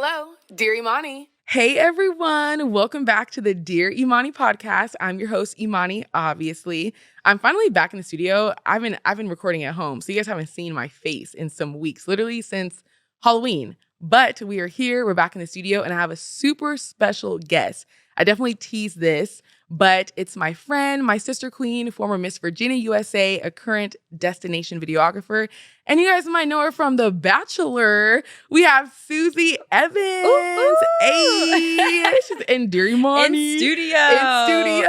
Hello, Dear Imani. Hey everyone, welcome back to the Dear Imani podcast. I'm your host Imani, obviously. I'm finally back in the studio. I've been recording at home, so you guys haven't seen my face in some weeks, literally since Halloween. But we are here, we're back in the studio, and I have a super special guest. I definitely teased this, but it's my friend, my sister queen, former Miss Virginia USA, a current destination videographer. And you guys might know her from The Bachelor. We have Susie Evans. Ooh. Hey, she's in Dear Imani. In studio.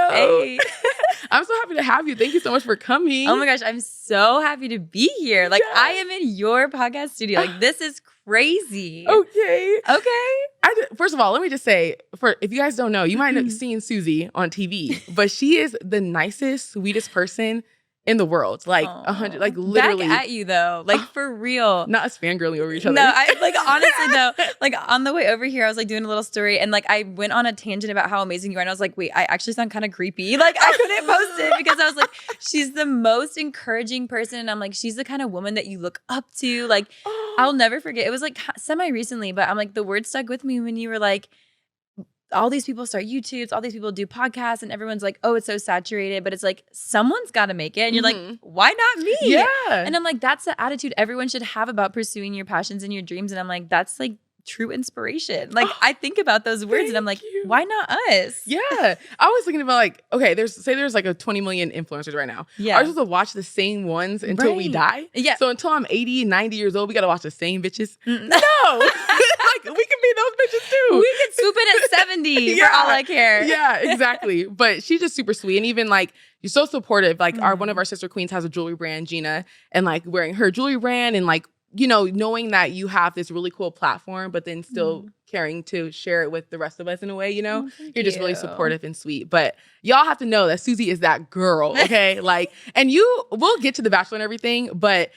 Hey. I'm so happy to have you. Thank you so much for coming. Oh my gosh, I'm so happy to be here. Like, Yes. I am in your podcast studio. Like, this is crazy. Okay. Okay. First of all, let me just say, if you guys don't know, you might have seen Susie on TV, but she is the nicest, sweetest person in the world. Like 100, like literally. Back at you though, like for real. Not us fangirling over each other. No, I like honestly though, like on the way over here, I was like doing a little story and like I went on a tangent about how amazing you are. And I was like, wait, I actually sound kind of creepy. Like I couldn't post it because I was like, she's the most encouraging person. And I'm like, she's the kind of woman that you look up to. Like, I'll never forget. It was like semi-recently, but I'm like, the word stuck with me when you were like, all these people start YouTubes, all these people do podcasts, and everyone's like, oh, it's so saturated. But it's like, someone's got to make it. And you're like, why not me? Yeah. And I'm like, that's the attitude everyone should have about pursuing your passions and your dreams. And I'm like, that's like true inspiration. Like, I think about those words and I'm like, why not us? Yeah. I was thinking about like, okay, there's like a 20 million influencers right now. Yeah. Are we supposed to watch the same ones until we die? Yeah. So until I'm 80, 90 years old, we got to watch the same bitches? No. Like, we can be those bitches too. We can swoop in at 70 for all I care. Yeah, exactly. But she's just super sweet. And even like, you're so supportive. Like one of our sister queens has a jewelry brand, Gina, and like wearing her jewelry brand and like, you know, knowing that you have this really cool platform, but then still caring to share it with the rest of us in a way, you know? You're just really supportive and sweet. But y'all have to know that Susie is that girl, okay? Like, and we'll get to The Bachelor and everything, but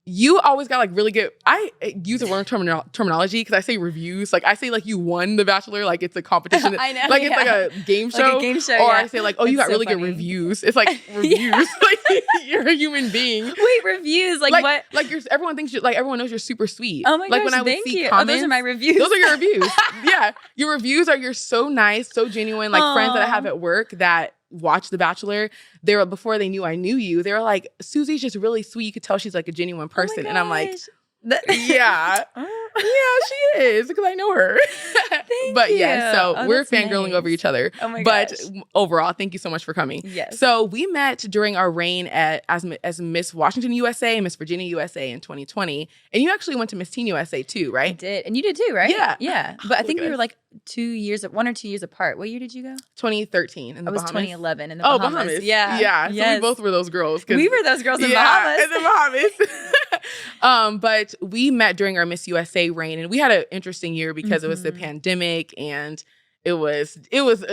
you always got like really good. I use the wrong terminology because I say reviews. Like I say like you won The Bachelor, like it's a competition. I know, like it's like a game show. Like a game show, or yeah. I say like, oh, you got That's so really good funny. reviews. It's like reviews. Like you're a human being. Wait, reviews? Like what? Like everyone thinks everyone knows you're super sweet. Oh my like gosh, when I would thank see you. comments, Oh, those are my reviews. Those are your reviews. Yeah, your reviews are you're so nice, so genuine. Like friends that I have at work that watch The Bachelor, they were before they knew I knew you. They were like, Susie's just really sweet. You could tell she's like a genuine person, and I'm like, yeah, she is because I know her. But you. yeah, so Oh, we're that's fangirling nice. over each other. Oh my but gosh. overall, thank you so much for coming. Yes. So we met during our reign as Miss Washington USA and Miss Virginia USA in 2020, and you actually went to Miss Teen USA too, I right? did. And you did too, right? Yeah. Yeah. But I think Look we at were us. like 1 or 2 years, 1 or 2 years apart. What year did you go? 2013 in the I was Bahamas. 2011 in the Oh, Bahamas. Yeah. Yeah. So Yes. we both were those girls. We were those girls in yeah, Bahamas. in the Bahamas. But we met during our Miss USA reign, and we had an interesting year because it was the pandemic, and it was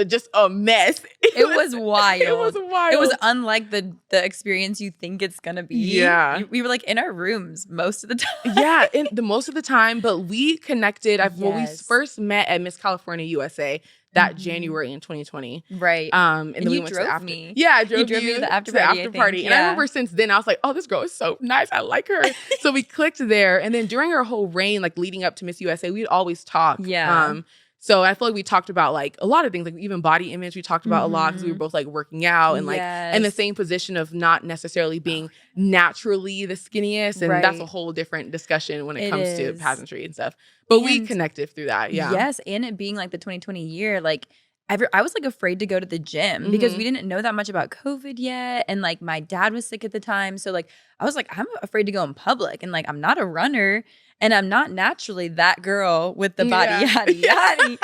just a mess. It was wild. It was wild. It was unlike the experience you think it's gonna be. Yeah. We were like in our rooms most of the time. Yeah, in the most of the time, but we connected. Well, we Yes. first met at Miss California USA that January in 2020. Right. And then we you went drove to the after. me. Yeah, I drove drove me you to the after to party, I after think. party. And I Yeah. remember since then, I was like, oh, this girl is so nice. I like her. So we clicked there. And then during our whole reign, like leading up to Miss USA, we'd always talk. Yeah. So I feel like we talked about like a lot of things, like even body image. We talked about a lot because we were both like working out and like in the Yes. same position of not necessarily being naturally the skinniest. And that's a whole different discussion when it comes to is. pageantry and stuff. But we And- connected through that. Yeah. Yes, and it being like the 2020 year, like I was like afraid to go to the gym because we didn't know that much about COVID yet, and like my dad was sick at the time, so like I was like, I'm afraid to go in public, and like I'm not a runner, and I'm not naturally that girl with the body yaddy yaddy.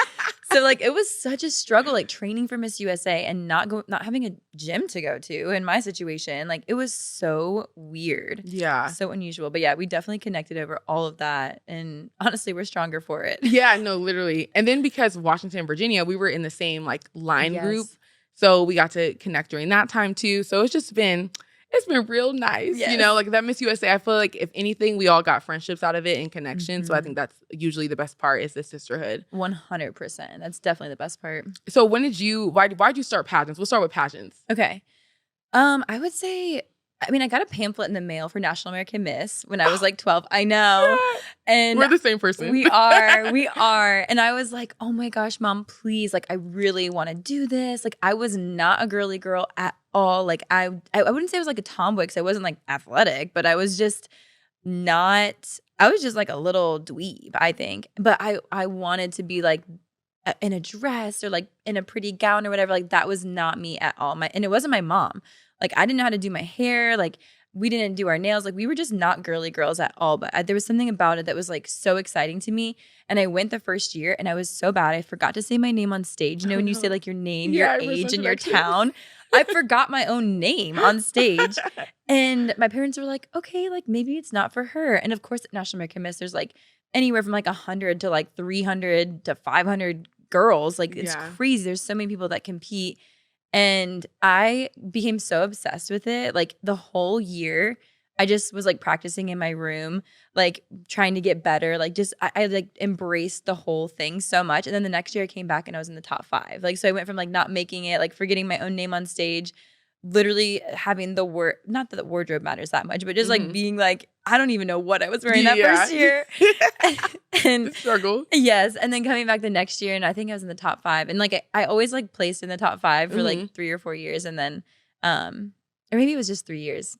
So like it was such a struggle, like training for Miss USA and not having a gym to go to in my situation. Like it was so weird. Yeah. So unusual. But yeah, we definitely connected over all of that. And honestly, we're stronger for it. Yeah, no, literally. And then because Washington and Virginia, we were in the same like line Yes. group. So we got to connect during that time too. So it's been real nice. Yes. You know, like that Miss USA, I feel like if anything, we all got friendships out of it and connection. So I think that's usually the best part is the sisterhood. 100%. That's definitely the best part. So why'd you start pageants? We'll start with pageants. Okay. I would say I mean, I got a pamphlet in the mail for National American Miss when I was like 12. I know. And we're the same person. We are. And I was like, oh my gosh, Mom, please. Like, I really want to do this. Like, I was not a girly girl at all. Like, I wouldn't say I was like a tomboy because I wasn't like athletic, but I was just like a little dweeb, I think. But I wanted to be like in a dress or like in a pretty gown or whatever. Like, that was not me at all. And it wasn't my mom. Like, I didn't know how to do my hair. Like, we didn't do our nails. Like, we were just not girly girls at all. But there was something about it that was like so exciting to me. And I went the first year and I was so bad. I forgot to say my name on stage. You know, when you say like your name, your age, and your town. I forgot my own name on stage. And my parents were like, okay, like maybe it's not for her. And of course, at National American Miss, there's like anywhere from like 100 to like 300 to 500 girls. Like, it's crazy. There's so many people that compete. And I became so obsessed with it. Like, the whole year, I just was like practicing in my room, like trying to get better. Like, just I like embraced the whole thing so much. And then the next year I came back and I was in the top 5. Like, so I went from like not making it, like forgetting my own name on stage, literally having not that the wardrobe matters that much, but just like being like, I don't even know what I was wearing that first year. And the struggle. Yes. And then coming back the next year, and I think I was in the top 5. And like I always like placed in the top 5 for like 3 or 4 years. And then or maybe it was just 3 years.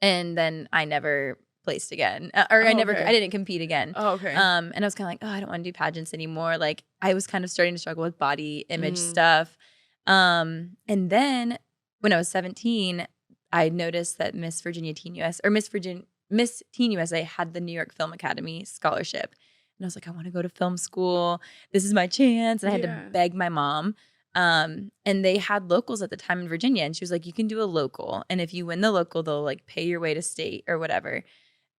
And then I never placed again. I didn't compete again. Oh, okay. And I was kind of like, oh, I don't want to do pageants anymore. Like, I was kind of starting to struggle with body image stuff. And then when I was 17, I noticed that Miss Teen USA had the New York Film Academy scholarship. And I was like, I want to go to film school. This is my chance. And I had to beg my mom. And they had locals at the time in Virginia. And she was like, you can do a local. And if you win the local, they'll like pay your way to state or whatever.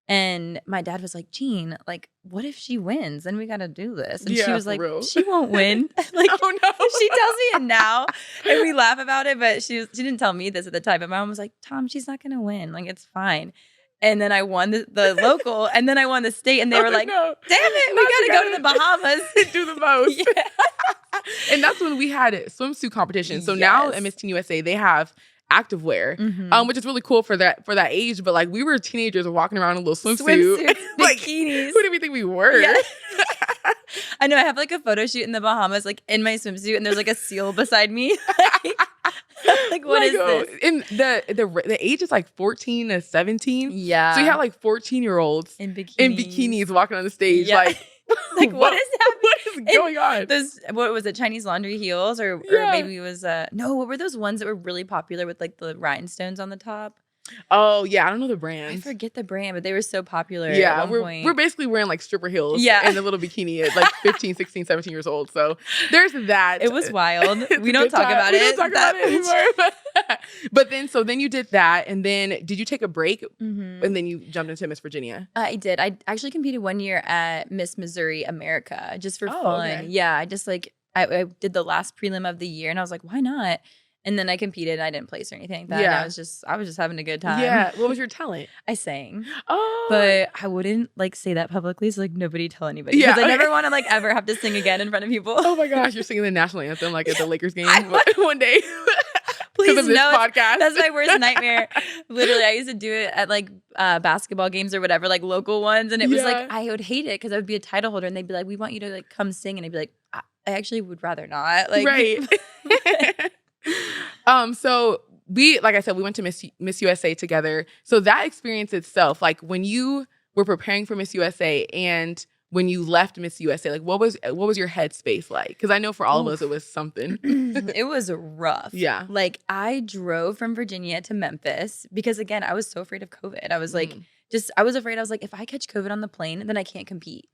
And my dad was like, Jean, like, what if she wins? Then we got to do this. And she was like, she won't win. Like, oh, no. She tells me it now. And we laugh about it. But she didn't tell me this at the time. But my mom was like, Tom, she's not going to win. Like, it's fine. And then I won the local. And then I won the state. And they were like, damn it, we got to go to the Bahamas. Do the most. Yeah. And that's when we had swimsuit competition. So now at Miss Teen USA, they have activewear, which is really cool for that age. But like, we were teenagers walking around in a little swimsuit, like, bikinis. Who did we think we were? Yeah. I know. I have like a photo shoot in the Bahamas, like in my swimsuit, and there's like a seal beside me. Like, what is this? And the age is like 14 to 17. Yeah. So you have like 14-year-olds in bikinis walking on the stage, like. Like, what is happening? What is going on? What was it? Chinese laundry heels, or maybe it was no. What were those ones that were really popular with like the rhinestones on the top? Oh yeah, I don't know the brand. I forget the brand, but they were so popular. Yeah, at one point. We're basically wearing like stripper heels, and a little bikini at like 15, 16, 17 years old. So there's that. It was wild. We don't talk about it. We don't talk about it anymore. But then you did that, and then did you take a break, and then you jumped into Miss Virginia? I did. I actually competed 1 year at Miss Missouri America just for fun. Okay. Yeah, I just like I did the last prelim of the year, and I was like, why not? And then I competed, and I didn't place or anything like that. Yeah. And I was just having a good time. Yeah. What was your talent? I sang. Oh. But I wouldn't like say that publicly, so like nobody tell anybody. Because I never want to like ever have to sing again in front of people. Oh my gosh, you're singing the national anthem like at the Lakers game one day. Please of this podcast. That's my worst nightmare. Literally, I used to do it at like basketball games or whatever, like local ones. And it was like, I would hate it because I would be a title holder and they'd be like, we want you to like come sing. And I'd be like, I actually would rather not. Like, right. So like I said, we went to Miss USA together. So that experience itself, like when you were preparing for Miss USA and when you left Miss USA, like what was your headspace like? Because I know for all of us, it was something. It was rough. Yeah. Like I drove from Virginia to Memphis because again, I was so afraid of COVID. I was like, I was afraid. I was like, if I catch COVID on the plane, then I can't compete.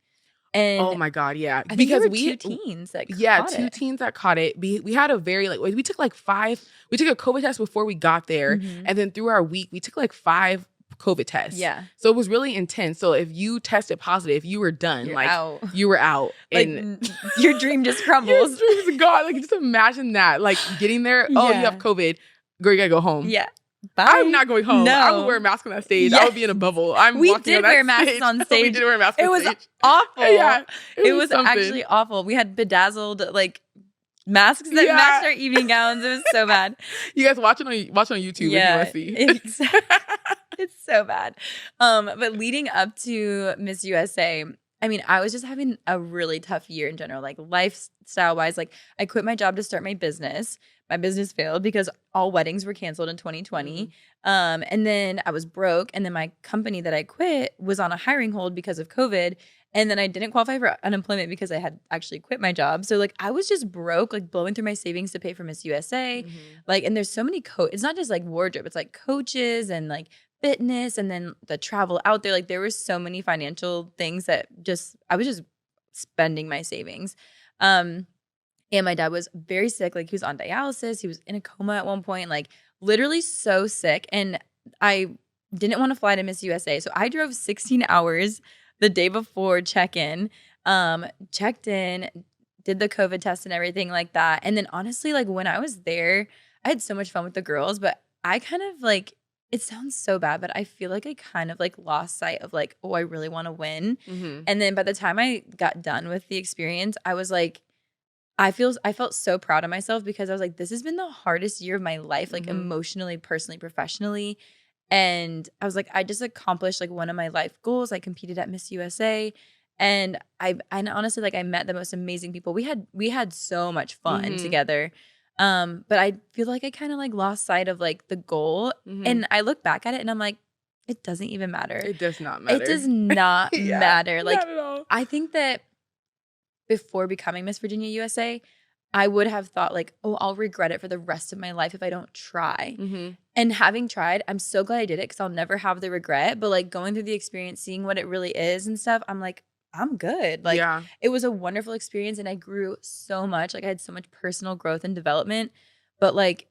And oh my God, yeah. I think because we two teens that caught it. Two teens that caught it. We had a very we took a COVID test before we got there. And then through our week, we took like 5 COVID tests. Yeah. So it was really intense. So if you tested positive, you were done. You're like out. You were out. Like, and your dream just crumbles. Your dream's gone. Like just imagine that. Like getting there, you have COVID. Girl, you gotta go home. Yeah. Bye. I'm not going home. No. I would wear a mask on that stage. I would be in a bubble. We did wear masks on stage. We did wear masks on stage. It was awful. Yeah. It was actually awful. We had bedazzled like masks that matched our evening gowns. It was so bad. You guys watch it on YouTube if you want to see. It's so bad. But leading up to Miss USA, I mean, I was just having a really tough year in general, like lifestyle wise. Like I quit my job to start my business. My business failed because all weddings were canceled in 2020. And then I was broke. And then my company that I quit was on a hiring hold because of COVID. And then I didn't qualify for unemployment because I had actually quit my job. So like I was just broke, like blowing through my savings to pay for Miss USA. Like, and there's so many it's not just like wardrobe, it's like coaches and like fitness and then the travel out there. Like there were so many financial things that I was just spending my savings. And my dad was very sick. Like he was on dialysis. He was in a coma at one point, like literally so sick. And I didn't want to fly to Miss USA. So I drove 16 hours the day before check-in, checked in, did the COVID test and everything like that. And then honestly, like when I was there, I had so much fun with the girls, but I kind of like, it sounds so bad, but I feel like I kind of like lost sight of like, oh, I really want to win. And then by the time I got done with the experience, I was like, I felt so proud of myself because I was like, this has been the hardest year of my life, like emotionally, personally, professionally. And I was like, I just accomplished like one of my life goals. I competed at Miss USA. And I honestly, like I met the most amazing people. We had so much fun together. But I feel like I kind of like lost sight of like the goal. And I look back at it and I'm like, it doesn't even matter. It does not matter. It does not matter. Like not at all. I think that before becoming Miss Virginia USA, I would have thought like, oh, I'll regret it for the rest of my life if I don't try. And having tried, I'm so glad I did it because I'll never have the regret. But like going through the experience, seeing what it really is and stuff, I'm like, I'm good. Like it was a wonderful experience and I grew so much. Like I had so much personal growth and development. But like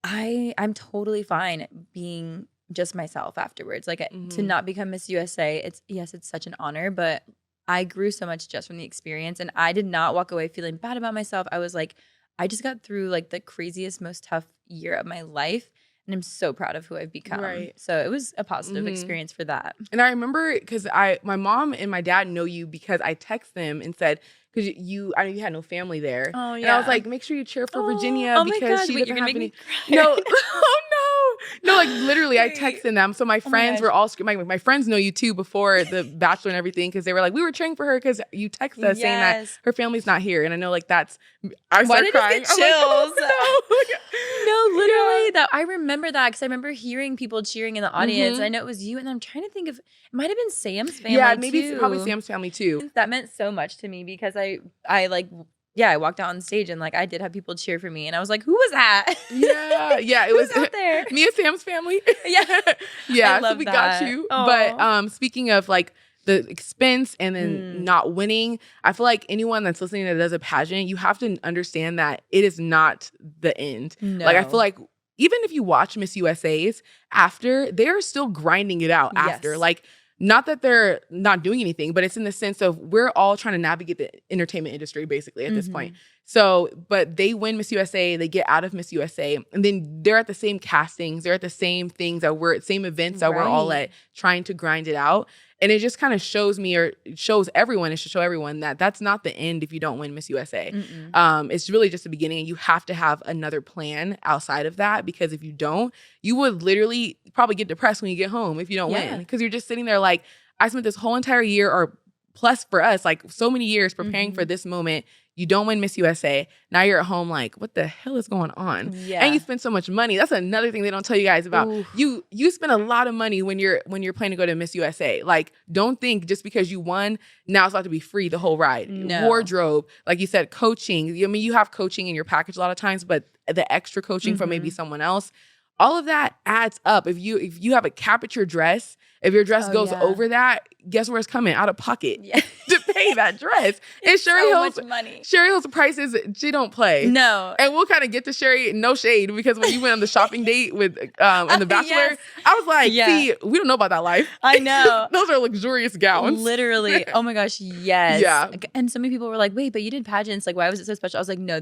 I'm totally fine being just myself afterwards. Like to not become Miss USA, it's such an honor, but I grew so much just from the experience and I did not walk away feeling bad about myself. I was like, I just got through like the craziest, most tough year of my life. And I'm so proud of who I've become. So it was a positive experience for that. And I remember because my mom and my dad know you because I text them and said, because I know you had no family there. Oh, yeah. And I was like, make sure you cheer for Virginia because she doesn't have any. No. No, like literally, I texted them. So my friends were all my friends know you too before the Bachelor and everything because they were like, we were cheering for her because you texted us saying that her family's not here, and I know like that's. I started crying. Get chills? Like, oh, no, literally, that I remember that because I remember hearing people cheering in the audience. And I know it was you, and I'm trying to think of it might have been Sam's family. Yeah, maybe too. Probably Sam's family too. That meant so much to me because I like. Yeah, I walked out on stage and like I did have people cheer for me, and I was like, "Who was that?" Yeah, it was out there. Me and Sam's family. Yeah, so we got you. Aww. But speaking of like the expense and then not winning, I feel like anyone that's listening that does a pageant, you have to understand that it is not the end. No. Like I feel like even if you watch Miss USA's after, they're still grinding it out after. Like. Not that they're not doing anything, but it's in the sense of we're all trying to navigate the entertainment industry basically at this point. So, but they win Miss USA, they get out of Miss USA, and then they're at the same castings, they're at the same things that we're at, same events that we're all at, trying to grind it out. And it just kind of shows me, or shows everyone, it should show everyone that that's not the end if you don't win Miss USA. It's really just the beginning, and you have to have another plan outside of that, because if you don't, you would literally probably get depressed when you get home if you don't win, because you're just sitting there like, I spent this whole entire year, or plus for us, like so many years preparing for this moment. You don't win Miss USA. Now you're at home like, what the hell is going on? And you spend so much money. That's another thing they don't tell you guys about. Ooh. You spend a lot of money when you're planning to go to Miss USA. Like, don't think just because you won, now it's about to be free the whole ride. No. Wardrobe, like you said, coaching. I mean, you have coaching in your package a lot of times, but the extra coaching from maybe someone else, all of that adds up. If you have a cap at your dress, if your dress goes over that, guess where it's coming? Out of pocket to pay that dress. And Sherry Hill's money. Sherry Hill's prices, she don't play. No. And we'll kind of get to Sherry, no shade, because when you went on the shopping date with on the Bachelor, I was like, see, we don't know about that life. I know. Those are luxurious gowns. Literally. Oh my gosh, yes. Yeah. And so many people were like, wait, but you did pageants. Like, why was it so special? I was like, no,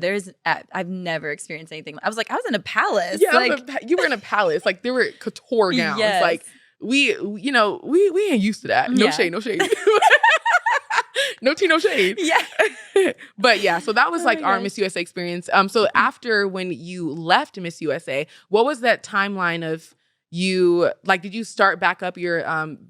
I've never experienced anything. I was like, I was in a palace. Yeah, like, you were in a palace. Like, there were couture gowns. Yes. Like, we ain't used to that. No shade. No tea, no shade. Yeah. But yeah, so that was Oh like my our gosh. Miss USA experience. So after when you left Miss USA, what was that timeline of you, like, did you start back up your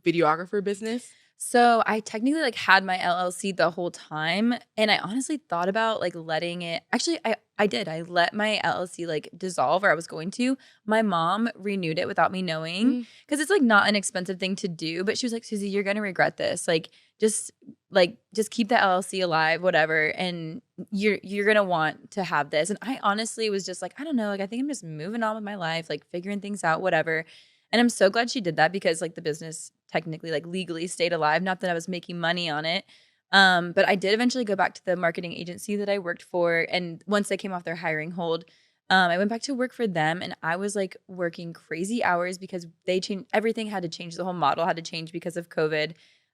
videographer business? So I technically like had my LLC the whole time, and I honestly thought about like letting it. Actually, I did. I let my LLC like dissolve, or I was going to. My mom renewed it without me knowing Mm. because it's like not an expensive thing to do. But she was like, Susie, you're gonna regret this. Just keep the LLC alive, whatever, and you're gonna want to have this. And I honestly was just like, I don't know, like I think I'm just moving on with my life, like figuring things out, whatever. And I'm so glad she did that because like the business technically like legally stayed alive. Not that I was making money on it. But I did eventually go back to the marketing agency that I worked for. And once they came off their hiring hold, I went back to work for them, and I was like working crazy hours because they changed, everything had to change. The whole model had to change because of COVID.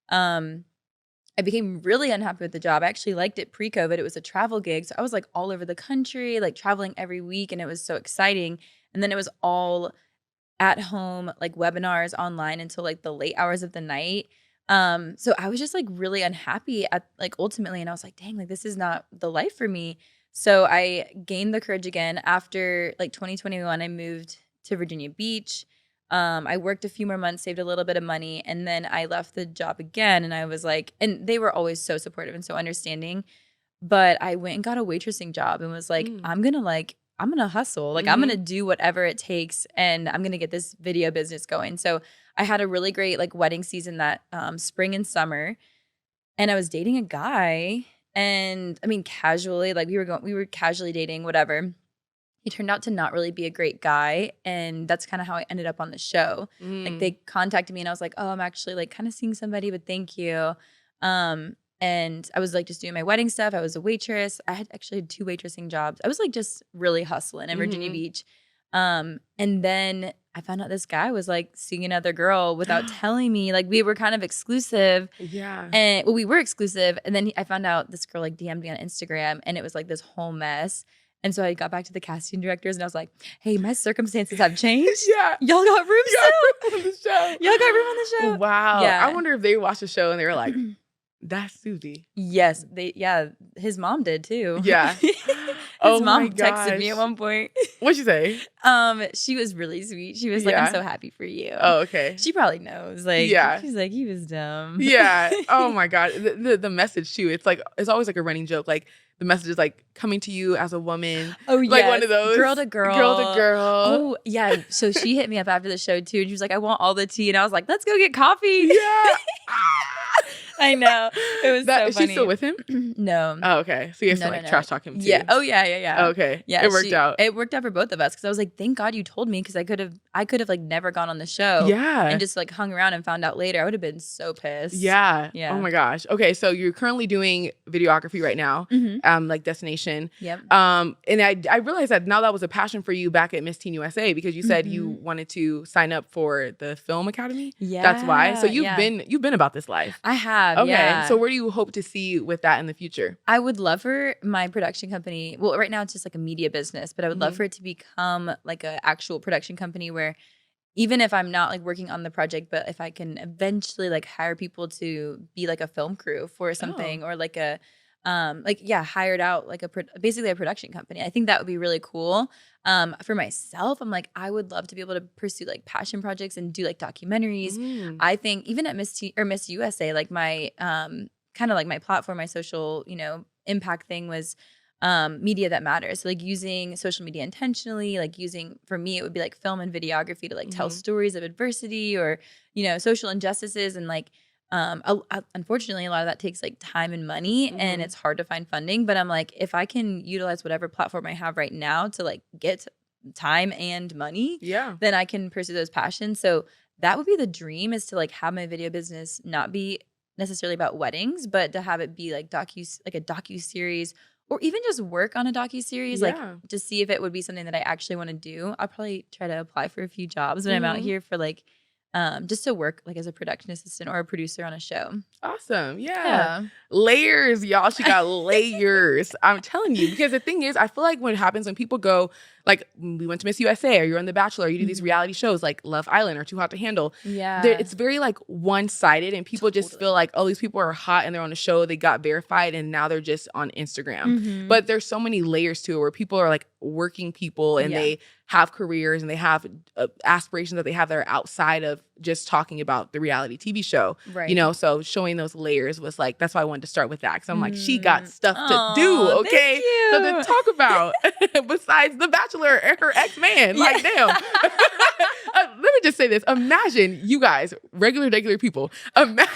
I became really unhappy with the job. I actually liked it pre-COVID. It was a travel gig. So I was like all over the country, like traveling every week, and it was so exciting. And then it was all at home, like webinars online until like the late hours of the night. So I was just like really unhappy at like ultimately, and I was like, dang, like this is not the life for me. So I gained the courage again after like 2021. I moved to Virginia Beach. I worked a few more months, saved a little bit of money, and then I left the job again. And I was like, and they were always so supportive and so understanding. But I went and got a waitressing job and was like, I'm gonna hustle. Like I'm gonna do whatever it takes, and I'm gonna get this video business going. So I had a really great like wedding season that spring and summer, and I was dating a guy, and I mean casually, like we were casually dating, whatever. He turned out to not really be a great guy, and that's kind of how I ended up on the show. Like they contacted me, and I was like, oh, I'm actually like kind of seeing somebody, but thank you. And I was like just doing my wedding stuff. I was a waitress. I had actually 2 waitressing jobs. I was like just really hustling in Virginia Beach. And then I found out this guy was like seeing another girl without telling me. Like we were kind of exclusive. Yeah. And well, we were exclusive. And then I found out this girl like DM'd me on Instagram, and it was like this whole mess. And so I got back to the casting directors, and I was like, hey, my circumstances have changed. Yeah. Y'all got room still? On the show. Y'all got room on the show? Wow. Yeah. I wonder if they watched the show and they were like, that's Susie. Yes, his mom did too. Yeah. His mom texted me at one point. What'd you say? She was really sweet. She was like, I'm so happy for you. Oh, okay. She probably knows. Like, yeah. She's like, he was dumb. Yeah. Oh my God. The message too. It's always like a running joke. Like the message is like coming to you as a woman. Oh yeah. Like one of those. Girl to girl. Girl to girl. Oh yeah. So she hit me up after the show too. And she was like, I want all the tea. And I was like, let's go get coffee. Yeah. I know. It was so funny. Is she still with him? No. Oh, okay. So you guys to like trash talk him too. Yeah. Oh yeah. Okay. Yeah. It worked out. It worked out for both of us because I was like, thank God you told me, because I could have like never gone on the show. Yeah. And just like hung around and found out later. I would have been so pissed. Yeah. Yeah. Oh my gosh. Okay. So you're currently doing videography right now, like Destination. Yep. And I realized that now that was a passion for you back at Miss Teen USA, because you said you wanted to sign up for the Film Academy. Yeah. That's why. So you've been about this life. I have. Okay. Yeah. So where do you hope to see with that in the future? I would love for my production company. Well, right now it's just like a media business, but I would love for it to become like an actual production company where even if I'm not like working on the project, but if I can eventually like hire people to be like a film crew for something, or like a hired out like basically a production company. I think that would be really cool. For myself, I'm like, I would love to be able to pursue like passion projects and do like documentaries. I think even at Miss USA, like my kind of like my platform, my social, impact thing was media that matters. So like using social media intentionally, like for me, it would be like film and videography to like tell stories of adversity or, social injustices. And like, unfortunately, a lot of that takes like time and money, and it's hard to find funding. But I'm like, if I can utilize whatever platform I have right now to like get time and money, then I can pursue those passions. So that would be the dream, is to like have my video business not be necessarily about weddings, but to have it be like a docu-series, or even just work on a docu-series, like to see if it would be something that I actually want to do. I'll probably try to apply for a few jobs when I'm out here for like just to work like as a production assistant or a producer on a show. Awesome. Yeah. Layers, y'all. She got layers. I'm telling you, because the thing is, I feel like what happens when people go like we went to Miss USA or you're on The Bachelor, or you do these reality shows like Love Island or Too Hot to Handle. Yeah. It's very like one-sided, and people just feel like, oh, these people are hot and they're on a show, they got verified, and now they're just on Instagram. But there's so many layers to it where people are like working people, and they have careers, and they have aspirations that they have that are outside of just talking about the reality TV show. Right. You know, so showing those layers was like, that's why I wanted to start with that. Because I'm like, she got stuff to do, okay? So to talk about besides The Bachelor and her ex-man. Like, damn. Let me just say this. Imagine you guys, regular people. Imagine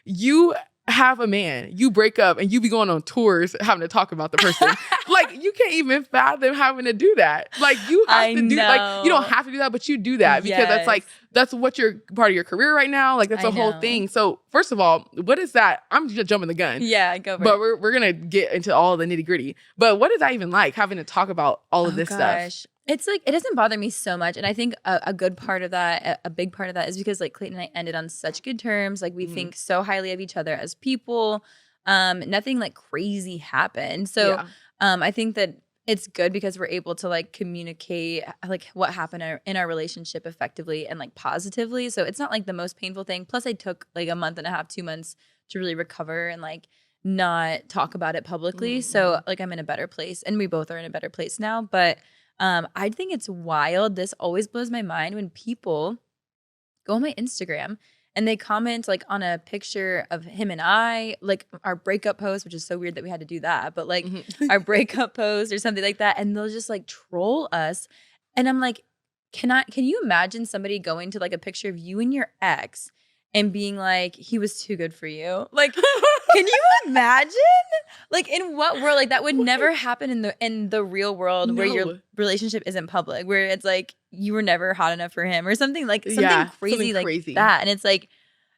you have a man, you break up, and you be going on tours having to talk about the person. Like, you can't even fathom having to do that. Like, you have to do, like, you don't have to do that, but you do that because that's like, that's what you're part of your career right now. Like, that's a whole thing. So first of all, what is that? I'm just jumping the gun. Yeah, go for it. But we're going to get into all the nitty gritty. But what is that even like, having to talk about all of this stuff? It's like, it doesn't bother me so much. And I think a good part of that, a big part of that is because like Clayton and I ended on such good terms. Like we think so highly of each other as people. Nothing like crazy happened. So I think that it's good because we're able to like communicate like what happened in our relationship effectively and like positively. So it's not like the most painful thing. Plus I took like a month and a half, 2 months to really recover and like not talk about it publicly. So like I'm in a better place, and we both are in a better place now. But I think it's wild. This always blows my mind when people go on my Instagram and they comment like on a picture of him and I, like our breakup post, which is so weird that we had to do that, but like our breakup post or something like that. And they'll just like troll us. And I'm like, can you imagine somebody going to like a picture of you and your ex and being like, he was too good for you? Like, can you imagine? Like, in what world? Like, that would never happen in the real world where your relationship isn't public, where it's like you were never hot enough for him or something like crazy like that. And it's like,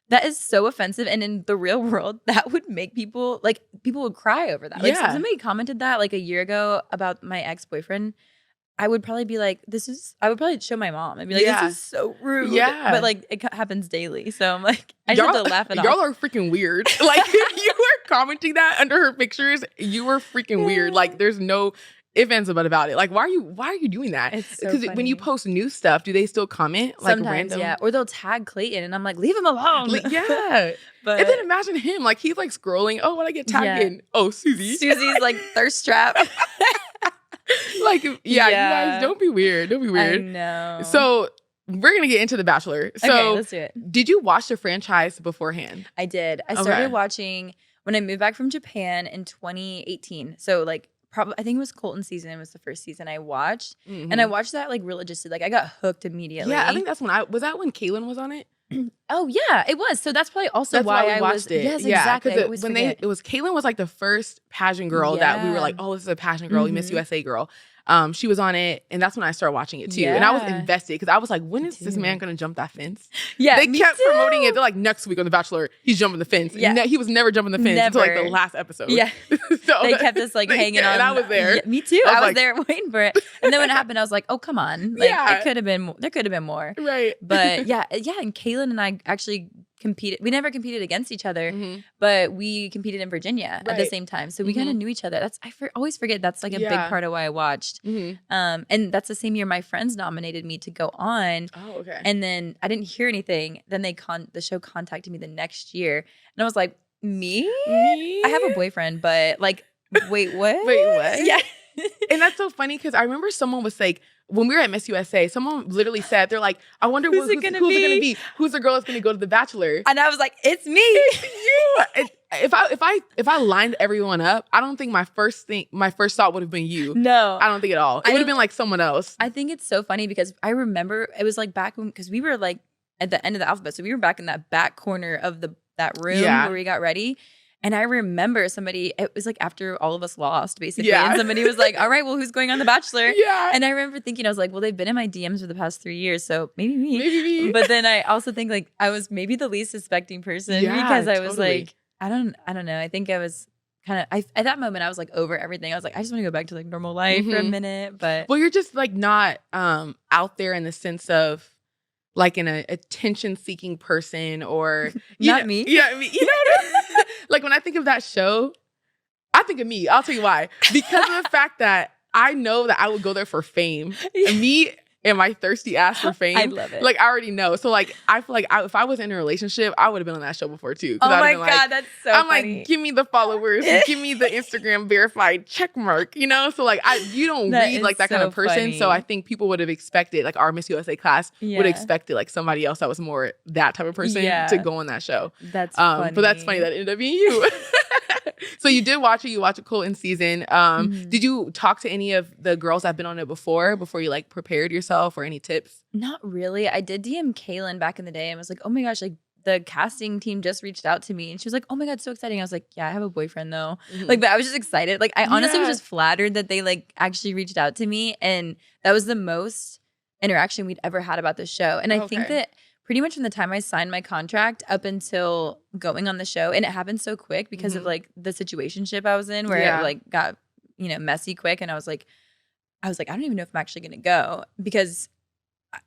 that is so offensive. And in the real world, that would make people would cry over that. Like, somebody commented that like a year ago about my ex-boyfriend. I would probably be like, I would probably show my mom and be like, this is so rude. Yeah. But like, it happens daily. So I'm like, I just have to laugh it off. Y'all are freaking weird. Like, if you were commenting that under her pictures, you were freaking weird. Like, there's no ifs, ands, about it. Like, why are you doing that? Because when you post new stuff, do they still comment? Like, sometimes, random? yeah. Or they'll tag Clayton and I'm like, leave him alone. Yeah. But, and then imagine him. Like, he's like scrolling. Oh, when I get tagged in. Oh, Susie. Susie's like thirst trap. Like, you guys, don't be weird. Don't be weird. I know. So we're going to get into The Bachelor. So okay, let's do it. Did you watch the franchise beforehand? I did. I started watching when I moved back from Japan in 2018. So like, I think it was Colton's season. It was the first season I watched. And I watched that like religiously. Like I got hooked immediately. Yeah, I think that's was that when Caitlin was on it? Oh yeah, it was. So that's probably also why I watched it. Yes, exactly. Because Caitlin was like the first pageant girl that we were like, oh, this is a pageant girl, Miss USA girl. She was on it, and that's when I started watching it too. And I was invested because I was like, when is this man gonna jump that fence? Yeah, they kept promoting it. They're like, next week on The Bachelor, he's jumping the fence. Yeah, he was never jumping the fence until like the last episode. Yeah, so they kept us like hanging on. And I was there. Yeah, me too. I was there waiting for it. And then when it happened, I was like, oh come on, like it could have been. There could have been more. Right. But yeah. And Kaylin and I actually competed. We never competed against each other, but we competed in Virginia at the same time. So we kind of knew each other. Always forget that's like a big part of why I watched. And that's the same year my friends nominated me to go on. Oh, okay. And then I didn't hear anything. Then the show contacted me the next year, and I was like, me? I have a boyfriend, but like, wait, what? Wait, what? Yeah. And that's so funny because I remember someone was like, when we were at Miss USA, someone literally said, they're like, I wonder who's it gonna be? Who's the girl that's gonna go to The Bachelor? And I was like, it's me. It's you. If I lined everyone up, I don't think my first thought would have been you. No. I don't think at all. It would have been like someone else. I think it's so funny because I remember it was like back when, because we were like at the end of the alphabet. So we were back in that back corner of that room where we got ready. And I remember it was like after all of us lost, basically. Yeah. And somebody was like, all right, well, who's going on The Bachelor? Yeah. And I remember thinking, I was like, well, they've been in my DMs for the past 3 years, so maybe me. But then I also think like I was maybe the least suspecting person because I was like, I don't know. I think I was kind of, at that moment, I was like over everything. I was like, I just want to go back to like normal life for a minute. But well, you're just like not out there in the sense of like an attention-seeking person or not me. Yeah, I mean, you know what I mean? Like when I think of that show, I think of me. I'll tell you why. Because of the fact that I know that I would go there for fame. And me and my thirsty ass for fame. I love it. Like, I already know. So, like, I feel like if I was in a relationship, I would have been on that show before, too. Oh, my God, like, that's so I'm funny. like, give me the followers. Give me the Instagram verified check mark, you know? So, like, you don't read like that kind of person. Funny. So, I think people would have expected, like, our Miss USA class would have expected, like, somebody else that was more that type of person to go on that show. That's funny. But that's funny that it ended up being you. So you did watch it. You watched it Clayton season. Did you talk to any of the girls that have been on it before you like prepared yourself, or any tips? Not really. I did DM Kaylin back in the day and was like, oh my gosh, like the casting team just reached out to me. And she was like, oh my God, so exciting. I was like, yeah, I have a boyfriend though. Like, but I was just excited. Like, I honestly was just flattered that they like actually reached out to me. And that was the most interaction we'd ever had about the show. And I think that pretty much from the time I signed my contract up until going on the show, and it happened so quick because of like the situationship I was in, where it like got, you know, messy quick. And I was like, I don't even know if I'm actually going to go, because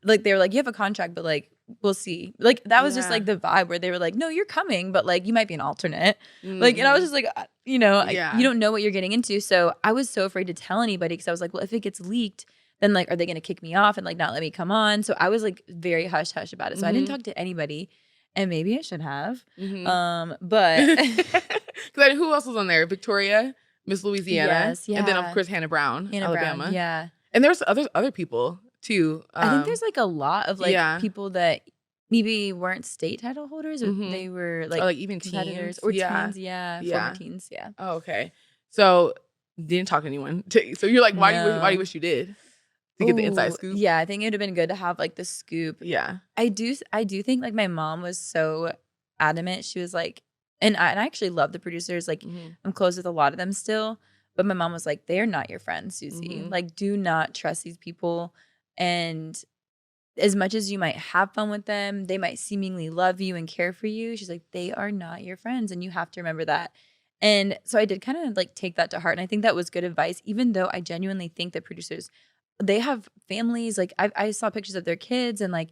like they were like, you have a contract, but like we'll see. Like that was just like the vibe where they were like, no, you're coming, but like you might be an alternate. Like, and I was just like, you know, you don't know what you're getting into. So I was so afraid to tell anybody, because I was like, well, if it gets leaked, then like, are they going to kick me off and like not let me come on? So I was like very hush hush about it. So I didn't talk to anybody, and maybe I should have. But who else was on there? Victoria, Miss Louisiana, and then of course Hannah Brown, Alabama. Brown, and there's other people too. I think there's like a lot of like people that maybe weren't state title holders, or they were like, even competitors teens or teens, former teens, Oh, okay. So didn't talk to anyone. So you're like, why do you wish you did? To get the inside scoop? Yeah, I think it would have been good to have like the scoop. Yeah. I do think like my mom was so adamant. She was like, and I actually love the producers. Like I'm close with a lot of them still. But my mom was like, they are not your friends, Susie. Like, do not trust these people. And as much as you might have fun with them, they might seemingly love you and care for you. She's like, they are not your friends. And you have to remember that. And so I did kind of like take that to heart. And I think that was good advice, even though I genuinely think that producers, they have families. Like I saw pictures of their kids, and like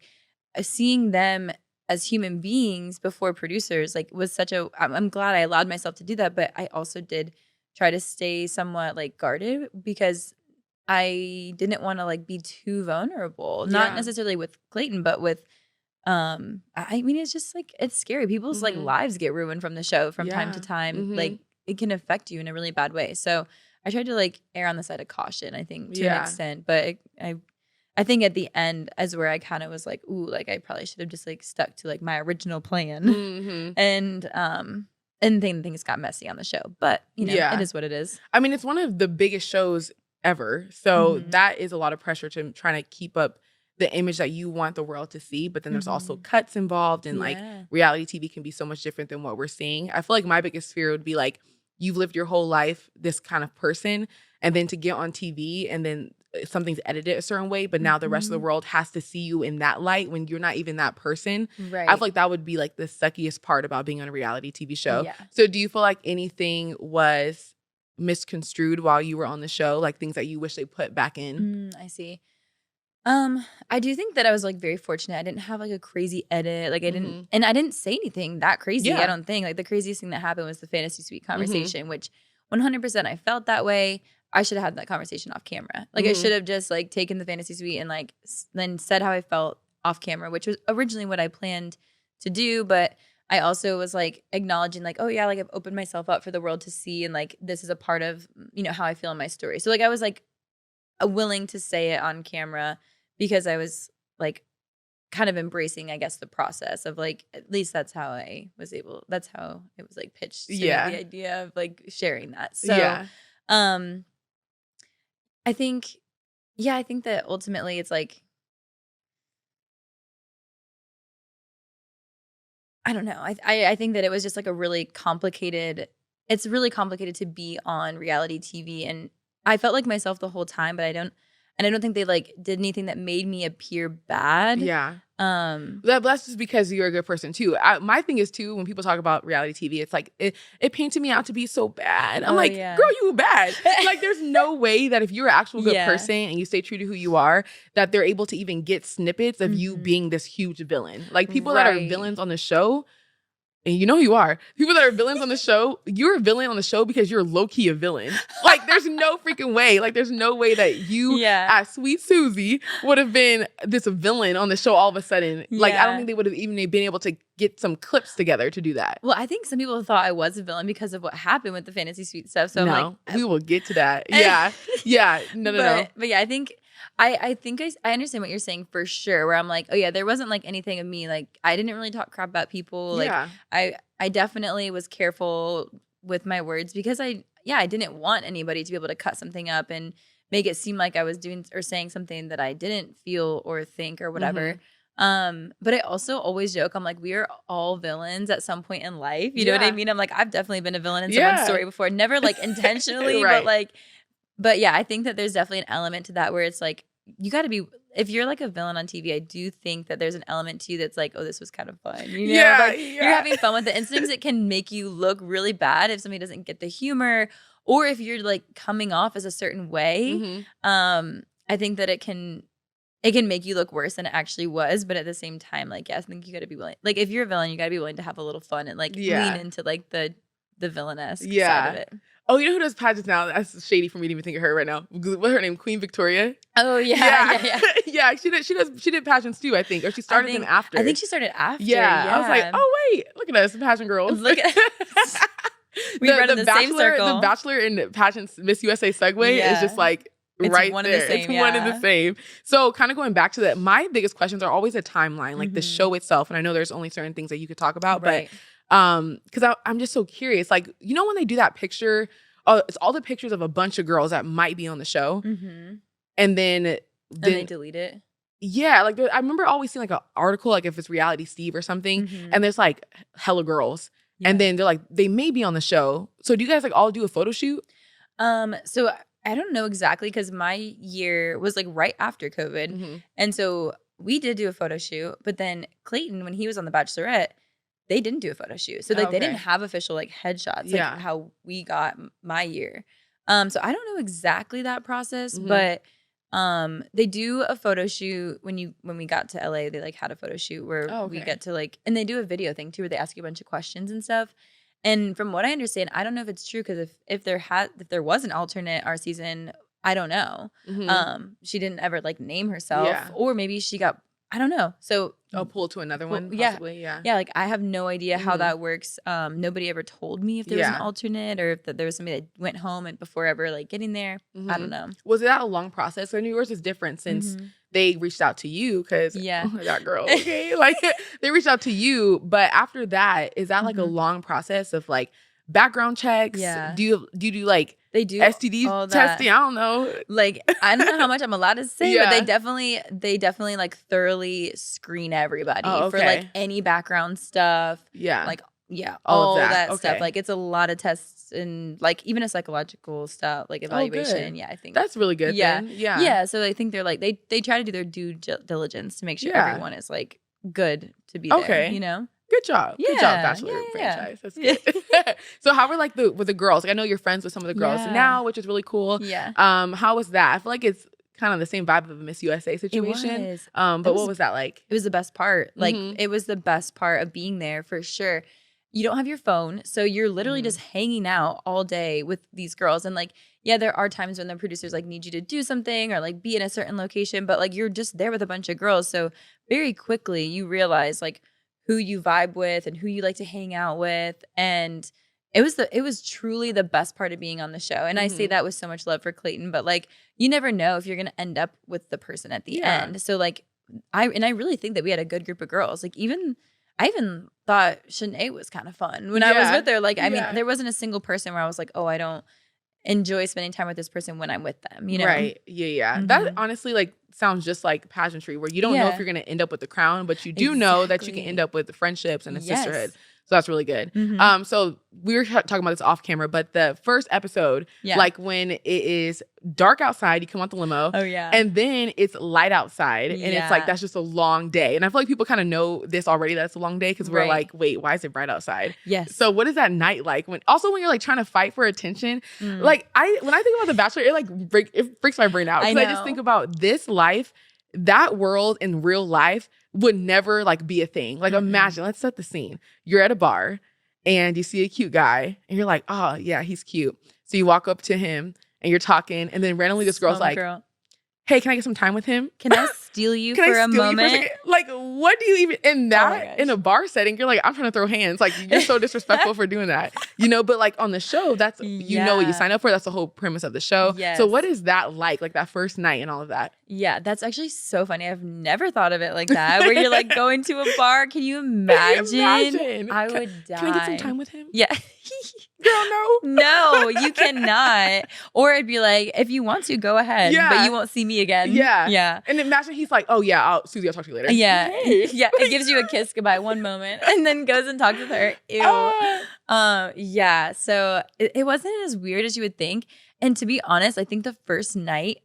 seeing them as human beings before producers, like was such a, I'm glad I allowed myself to do that. But I also did try to stay somewhat like guarded, because I didn't want to like be too vulnerable, not necessarily with Clayton, but with, I mean, it's just like, it's scary. People's like lives get ruined from the show from time to time. Like it can affect you in a really bad way. So I tried to like err on the side of caution, I think, to an extent. But I think at the end is where I kind of was like, ooh, like I probably should have just like stuck to like my original plan. And things got messy on the show. But, you know, it is what it is. I mean, it's one of the biggest shows ever. So that is a lot of pressure to trying to keep up the image that you want the world to see. But then there's also cuts involved, and like reality TV can be so much different than what we're seeing. I feel like my biggest fear would be like, you've lived your whole life this kind of person, and then to get on TV and then something's edited a certain way, but now the rest of the world has to see you in that light when you're not even that person. Right. I feel like that would be like the suckiest part about being on a reality TV show. Yeah. So do you feel like anything was misconstrued while you were on the show? Like things that you wish they put back in? I see. I do think that I was like very fortunate. I didn't have like a crazy edit. Like I didn't say anything that crazy. I don't think. Like the craziest thing that happened was the fantasy suite conversation, which 100% I felt that way. I should have had that conversation off camera. Like I should have just like taken the fantasy suite and like then said how I felt off camera, which was originally what I planned to do. But I also was like acknowledging like, oh yeah, like I've opened myself up for the world to see, and like this is a part of, you know, how I feel in my story. So like I was like willing to say it on camera, because I was like kind of embracing, I guess, the process of like, at least that's how it was like pitched to me, the idea of like sharing that. So I think that ultimately it's like, I don't know. I think that it was just like it's really complicated to be on reality TV, and I felt like myself the whole time, but I don't think they like did anything that made me appear bad. Yeah. That's just because you're a good person too. My thing is too, when people talk about reality TV, it's like it painted me out to be so bad. I'm like, girl, you bad. Like there's no way that if you're an actual good person and you stay true to who you are, that they're able to even get snippets of you being this huge villain. Like people that are villains on the show, and you know who you are. People that are villains on the show, you're a villain on the show because you're low-key a villain. Like, there's no freaking way. Like, there's no way that you, as Sweet Susie, would have been this villain on the show all of a sudden. Like, I don't think they would have even been able to get some clips together to do that. Well, I think some people thought I was a villain because of what happened with the Fantasy Suite stuff. So I'm like, we will get to that. Yeah. Yeah. No. But yeah, I think I understand what you're saying for sure, where I'm like, oh yeah, there wasn't like anything of me. Like, I didn't really talk crap about people. Like, I definitely was careful with my words because I didn't want anybody to be able to cut something up and make it seem like I was doing or saying something that I didn't feel or think or whatever. But I also always joke, I'm like, we are all villains at some point in life. You know what I mean? I'm like, I've definitely been a villain in someone's story before. Never like intentionally, but yeah, I think that there's definitely an element to that where it's like, you got to be, if you're like a villain on TV, I do think that there's an element to you that's like, oh, this was kind of fun. You know, like you're having fun with it. And sometimes it can make you look really bad if somebody doesn't get the humor, or if you're like coming off as a certain way. I think that it can make you look worse than it actually was. But at the same time, like, I think you got to be willing, like, if you're a villain, you got to be willing to have a little fun and like lean into like the villainess side of it. Oh, you know who does pageants now? That's shady for me to even think of her right now. What's her name? Queen Victoria? Oh, yeah. Yeah, she did pageants too, I think. Or she started them after. I think she started after. Yeah. I was like, oh, wait. Look at us, pageant girls. Look at we run in the Bachelor, same circle. The Bachelor and pageants Miss USA segue is just like right one there. And the same, it's one and the same. So kind of going back to that, my biggest questions are always a timeline, like the show itself. And I know there's only certain things that you could talk about, but because I'm just so curious. Like, you know when they do that picture, it's all the pictures of a bunch of girls that might be on the show. And then they delete it. Yeah, like I remember always seeing like an article, like if it's Reality Steve or something, and there's like hella girls. And then they're like, they may be on the show. So do you guys like all do a photo shoot? So I don't know exactly because my year was like right after COVID. And so we did do a photo shoot. But then Clayton, when he was on The Bachelorette, they didn't do a photo shoot. So like they didn't have official like headshots like how we got my year. So I don't know exactly that process, but they do a photo shoot when we got to LA. They like had a photo shoot where we get to like, and they do a video thing too where they ask you a bunch of questions and stuff. And from what I understand, I don't know if it's true because if there was an alternate our season, I don't know. She didn't ever like name herself, or maybe she got, I don't know. So pull to another one, possibly. Yeah. Like I have no idea how that works. Nobody ever told me if there was an alternate or if there was somebody that went home and before ever like getting there. I don't know. Was that a long process? I know yours is different since they reached out to you because that girl, okay, like they reached out to you. But after that, is that like a long process of like background checks? Do you do like they do STD testing? I don't know. Like I don't know how much I'm allowed to say, but they definitely like thoroughly screen everybody for like any background stuff. Like all of that stuff. Like it's a lot of tests and like even a psychological stuff, like evaluation. I think that's really good. Yeah. So I think they're like they try to do their due diligence to make sure everyone is like good to be there. You know. Good job. Good job, Bachelor franchise. That's good. So how were like with the girls? Like I know you're friends with some of the girls now, which is really cool. How was that? I feel like it's kind of the same vibe of a Miss USA situation. It was. But what was that like? It was the best part. Like it was the best part of being there for sure. You don't have your phone, so you're literally just hanging out all day with these girls. And like, there are times when the producers like need you to do something or like be in a certain location, but like you're just there with a bunch of girls. So very quickly you realize like who you vibe with and who you like to hang out with. And it was truly the best part of being on the show. And I say that with so much love for Clayton, but like you never know if you're going to end up with the person at the end. So like I really think that we had a good group of girls. Like I even thought Shanae was kind of fun when I was with her. Like, I mean, there wasn't a single person where I was like, oh, I don't enjoy spending time with this person when I'm with them, you know? Right. Yeah. That honestly like sounds just like pageantry where you don't know if you're going to end up with the crown, but you do know that you can end up with the friendships and the sisterhood. So that's really good. So we were talking about this off camera, but the first episode, like when it is dark outside, you come out the limo. And then it's light outside. And it's like, that's just a long day. And I feel like people kind of know this already, that's a long day because we're like, wait, why is it bright outside? So what is that night like? When you're like trying to fight for attention, like when I think about The Bachelor, it freaks my brain out. Because I just think about this life that world in real life would never like be a thing. Like imagine, let's set the scene. You're at a bar and you see a cute guy and you're like, oh yeah, he's cute. So you walk up to him and you're talking and then randomly this girl's like, hey, can I get some time with him? Can I steal you for a moment? Like, what do you even, in that, in a bar setting, you're like, I'm trying to throw hands. Like, you're so disrespectful for doing that. You know, but like on the show, that's, you know what you sign up for. That's the whole premise of the show. Yes. So what is that like that first night and all of that? Yeah, that's actually so funny. I've never thought of it like that, where you're like going to a bar. Can you imagine? I would die. Can I get some time with him? Yeah. Girl, no. No, you cannot. Or it'd be like, if you want to, go ahead. Yeah. But you won't see me again. Yeah. Yeah. And imagine he's like, oh yeah, Susie, I'll talk to you later. Yeah. Hey. Yeah. It gives you a kiss goodbye one moment and then goes and talks with her. Ew. Yeah. So it wasn't as weird as you would think. And to be honest, I think the first night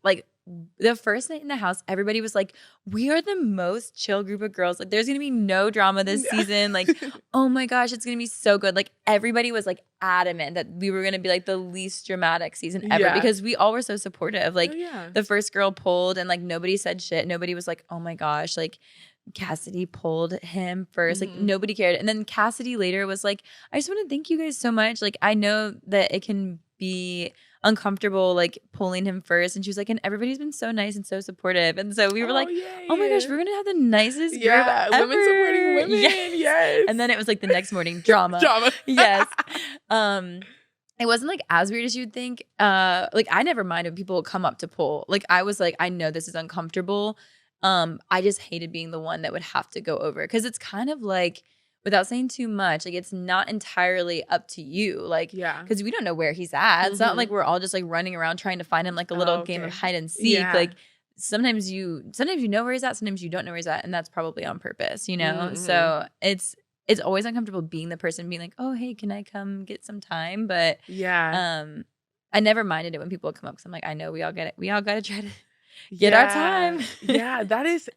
in the house, everybody was like, we are the most chill group of girls. Like, there's going to be no drama this season. Like, oh my gosh, it's going to be so good. Like, everybody was like adamant that we were going to be like the least dramatic season ever because we all were so supportive. Like, the first girl pulled and like nobody said shit. Nobody was like, oh my gosh, like Cassidy pulled him first. Like, nobody cared. And then Cassidy later was like, I just want to thank you guys so much. Like, I know that it can be uncomfortable like pulling him first, and she was like, and everybody's been so nice and so supportive, and so we were like, oh my gosh, we're gonna have the nicest group ever. Women supporting women. Yes. And then it was like the next morning drama. Yes. It wasn't like as weird as you'd think. Like, I never minded when people would come up to pull. Like, I was like, I know this is uncomfortable. I just hated being the one that would have to go over, because it's kind of like, without saying too much, like, it's not entirely up to you. Like, because we don't know where he's at. It's not like we're all just like running around trying to find him like a little game of hide and seek. Like, sometimes you know where he's at, sometimes you don't know where he's at, and that's probably on purpose, you know? So it's always uncomfortable being the person being like, oh, hey, can I come get some time? But I never minded it when people would come up, because I'm like, I know we all get it. We all got to try to get our time. That is...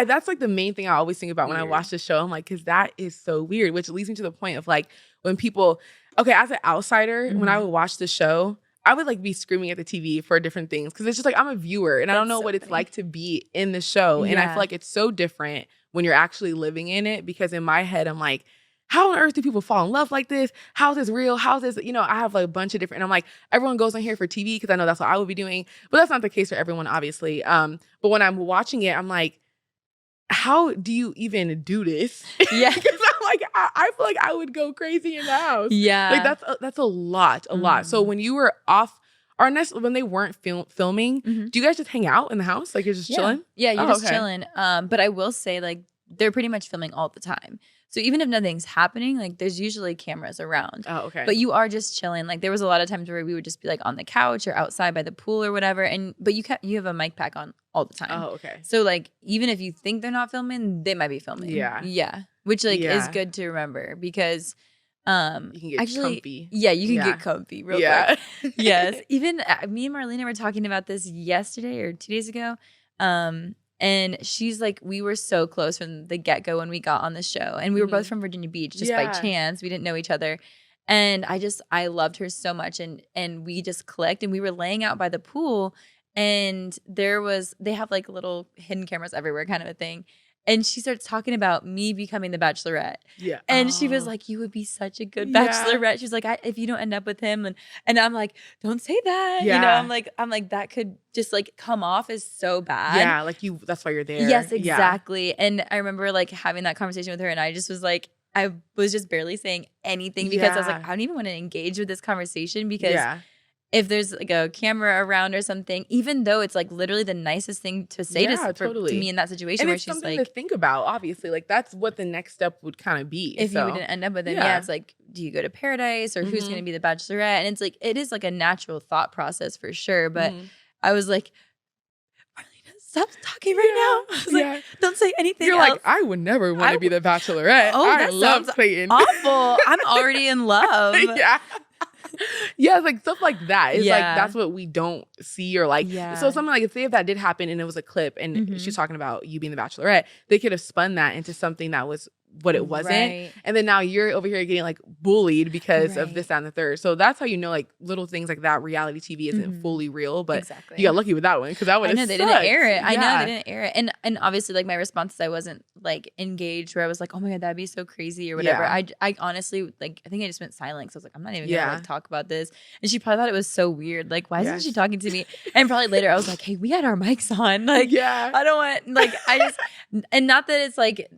that's like the main thing I always think about when I watch the show. I'm like, because that is so weird, which leads me to the point of like when people, as an outsider, when I would watch the show, I would like be screaming at the TV for different things, because it's just like I'm a viewer and I don't know what it's like to be in the show. And I feel like it's so different when you're actually living in it, because in my head, I'm like, how on earth do people fall in love like this? How is this real? How is this, I have like a bunch of different, and I'm like, everyone goes on here for TV because I know that's what I would be doing. But that's not the case for everyone, obviously. But when I'm watching it, I'm like, how do you even do this? Yeah. Because I'm like, I feel like I would go crazy in the house. Yeah. Like that's a lot. So when you were off, or when they weren't filming, do you guys just hang out in the house? Like, you're just chilling? Yeah, you're just chilling. But I will say, like, they're pretty much filming all the time. So even if nothing's happening, like, there's usually cameras around. Oh, okay. But you are just chilling. Like, there was a lot of times where we would just be like on the couch or outside by the pool or whatever. But you have a mic pack on all the time. Oh, okay. So like, even if you think they're not filming, they might be filming. Yeah. Yeah. Which like is good to remember, because you can get comfy. Yeah, you can get comfy real quick. Yes. Even me and Marlena were talking about this yesterday or 2 days ago. And she's like, we were so close from the get-go when we got on the show. And we were both from Virginia Beach, just by chance. We didn't know each other. And I loved her so much. And we just clicked. And we were laying out by the pool. And they have like little hidden cameras everywhere kind of a thing. And she starts talking about me becoming the Bachelorette. Yeah. And she was like, you would be such a good Bachelorette. She's like, if you don't end up with him. And I'm like, don't say that. Yeah. I'm like, that could just like come off as so bad. Yeah. Like that's why you're there. Yes, exactly. Yeah. And I remember like having that conversation with her, and I just was like, I was just barely saying anything, because I was like, I don't even want to engage with this conversation, because if there's like a camera around or something, even though it's like literally the nicest thing to say to me in that situation, and where it's she's something like, to think about, obviously, like that's what the next step would kind of be. If you wouldn't end up with him, it's like, do you go to Paradise, or who's going to be the Bachelorette? And it's like, it is like a natural thought process for sure. But I was like, Marlena, stop talking right now. I was like, don't say anything You're else. like, I would never want to be the Bachelorette. Oh, I love Clayton. Awful. I'm already in love. Yeah. Yeah, like stuff like that. It's like, that's what we don't see, or like, so something like, say if that did happen and it was a clip and she's talking about you being the Bachelorette, they could have spun that into something that was what it wasn't. Right. And then now you're over here getting like bullied because of Right. this, that, and the third. So that's how you know like little things like that. Reality TV isn't fully real, but Exactly. you got lucky with that one because that one I know they didn't air it. I know they didn't air it. And obviously like my response is I wasn't like engaged where I was like, oh my God, that'd be so crazy or whatever. Yeah. I honestly like I think I just went silent because I was like, I'm not even gonna Yeah. like talk about this. And she probably thought it was so weird. Like, why isn't Yes. she talking to me? And probably later I was like, hey, we had our mics on. Like, Yeah. I don't want like I just and not that it's like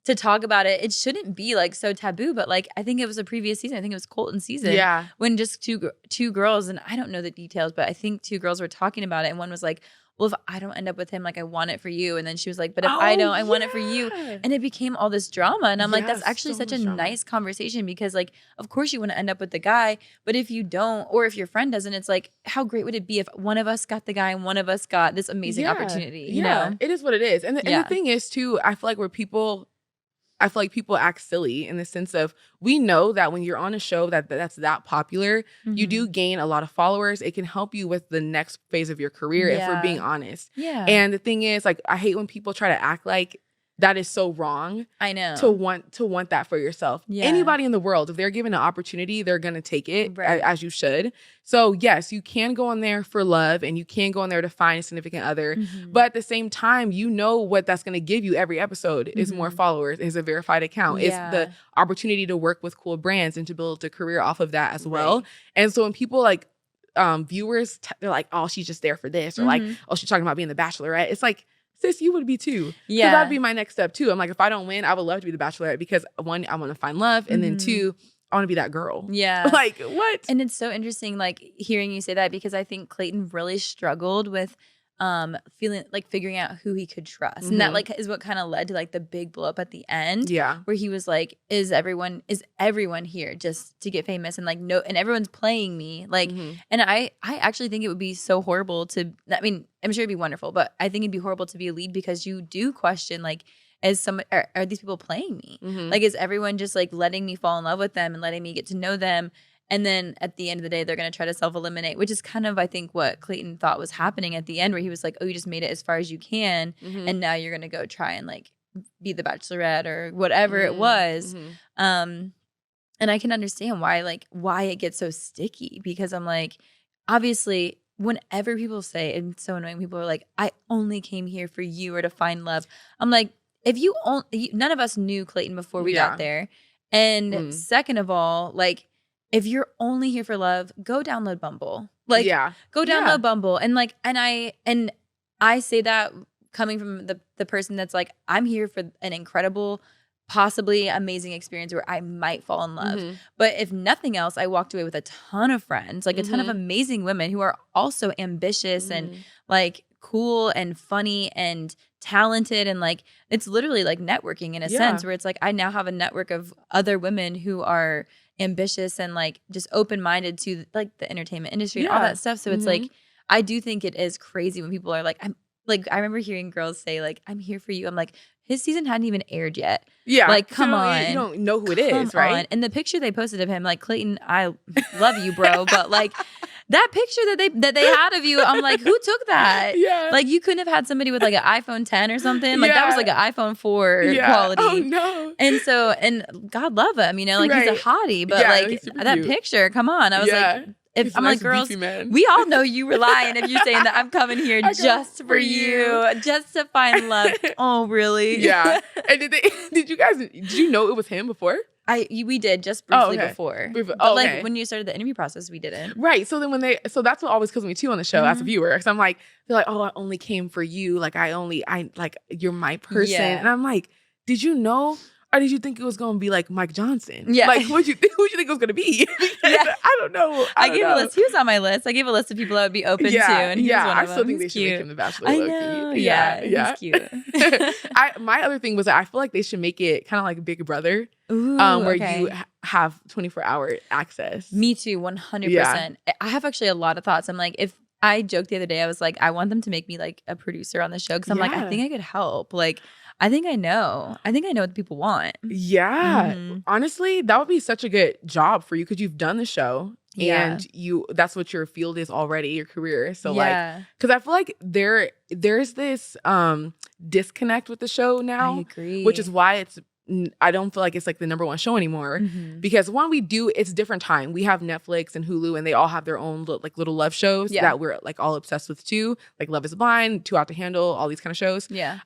to talk about it, it shouldn't be like so taboo, but like I think it was a previous season. I think it was Colton's season. Yeah. When just two girls, and I don't know the details, but I think two girls were talking about it, and one was like, well, if I don't end up with him, like I want it for you. And then she was like, but if I don't, I want it for you. And it became all this drama. And I'm like, that's actually such a nice conversation because like, of course you want to end up with the guy, but if you don't, or if your friend doesn't, it's like, how great would it be if one of us got the guy and one of us got this amazing opportunity, you know? It is what it is. And the thing is too, I feel like people act silly in the sense of we know that when you're on a show that's that popular, you do gain a lot of followers. It can help you with the next phase of your career if we're being honest. Yeah. And the thing is, like, I hate when people try to act like that is so wrong. I know. To want that for yourself. Yeah. Anybody in the world, if they're given an opportunity, they're going to take it as you should. So yes, you can go on there for love and you can go on there to find a significant other. But at the same time, you know what that's going to give you every episode is more followers, is a verified account. It's the opportunity to work with cool brands and to build a career off of that as well. And so when people like viewers, they're like, oh, she's just there for this, or like, oh, she's talking about being the Bachelorette. It's like, sis, you would be too. Yeah. That'd be my next step too. I'm like, if I don't win, I would love to be the Bachelorette because one, I want to find love. And then two, I want to be that girl. Yeah. Like, what? And it's so interesting, like, hearing you say that because I think Clayton really struggled with feeling like figuring out who he could trust. And that like is what kind of led to like the big blow up at the end. Yeah. Where he was like, is everyone here just to get famous and like no, and everyone's playing me. Like, and I actually think it would be so horrible to, I mean, I'm sure it'd be wonderful, but I think it'd be horrible to be a lead because you do question like, are these people playing me? Like, is everyone just like letting me fall in love with them and letting me get to know them? And then at the end of the day, they're going to try to self-eliminate, which is kind of, I think, what Clayton thought was happening at the end, where he was like, oh, you just made it as far as you can. And now you're going to go try and like be the Bachelorette or whatever it was. And I can understand why it gets so sticky, because I'm like, obviously, whenever people say, and it's so annoying, people are like, I only came here for you or to find love. I'm like, if none of us knew Clayton before we got there. And second of all, like, if you're only here for love, go download Bumble. Like, go download Bumble. And like, and I say that coming from the person that's like, I'm here for an incredible, possibly amazing experience where I might fall in love. But if nothing else, I walked away with a ton of friends, like a ton of amazing women who are also ambitious and like cool and funny and talented, and like it's literally like networking in a sense, where it's like I now have a network of other women who are ambitious and like just open-minded to like the entertainment industry and all that stuff. So it's like, I do think it is crazy when people are like, I remember hearing girls say like, I'm here for you. I'm like, his season hadn't even aired yet. Yeah. Like, come on. You don't know who it is, right? And the picture they posted of him, like, Clayton, I love you, bro. But like that picture that they had of you, I'm like, who took that? Yeah. Like, you couldn't have had somebody with like an iPhone 10 or something. Like that was like an iPhone 4 quality. Oh no. And so, and God love him, you know, like he's a hottie, but like that cute picture, come on. I was like, if I'm nice, like, girls, we all know you were lying if you're saying that I'm coming here just for you, just to find love. Oh, really? Yeah. And did you know it was him before? We did just briefly before. But like when you started the interview process, we didn't. Right. So then so that's what always kills me too on the show as a viewer. So I'm like, they're like, oh, I only came for you. Like I like, you're my person. Yeah. And I'm like, did you know? Or did you think it was going to be like Mike Johnson? Yeah. Like, who'd you think it was going to be? I don't know. I gave a list. He was on my list. I gave a list of people I would be open to. And he was one of them. I still think they should make him the Bachelor. I know. Yeah. He's cute. My other thing was that I feel like they should make it kind of like Big Brother. Ooh, where you have 24-hour access. Me too, 100%. Yeah. I have actually a lot of thoughts. I'm like, if I joked the other day, I was like, I want them to make me like a producer on the show, because I'm like, I think I could help. Like, I think I know what people want. Yeah. Honestly, that would be such a good job for you, because you've done the show and that's what your field is already, your career. So like, because I feel like there's this disconnect with the show now. I agree. Which is why it's I don't feel like it's like the number one show anymore because it's different time. We have Netflix and Hulu and they all have their own like little love shows that we're like all obsessed with too. Like Love is Blind, Too Out to Handle, all these kind of shows. Yeah.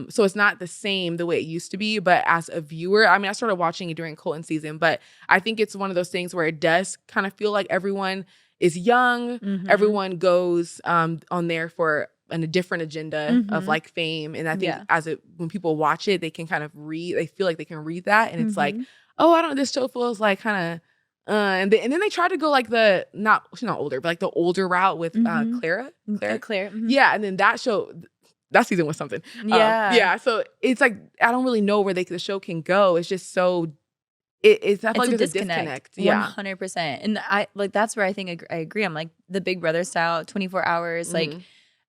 So it's not the same the way it used to be. But as a viewer, I mean, I started watching it during Colton season, but I think it's one of those things where it does kind of feel like everyone is young. Everyone goes on there for a different agenda of like fame. And I think when people watch it, they can kind of they feel like they can read that. And it's like, oh, this show feels like kind of, and then they try to go like she's not older, but like the older route with Claire. Yeah. And then that season was something. Yeah. So it's like, I don't really know where the show can go. It's just so, I feel like there's a disconnect. 100%. And that's where I think I agree. I'm like the Big Brother style, 24 hours, like,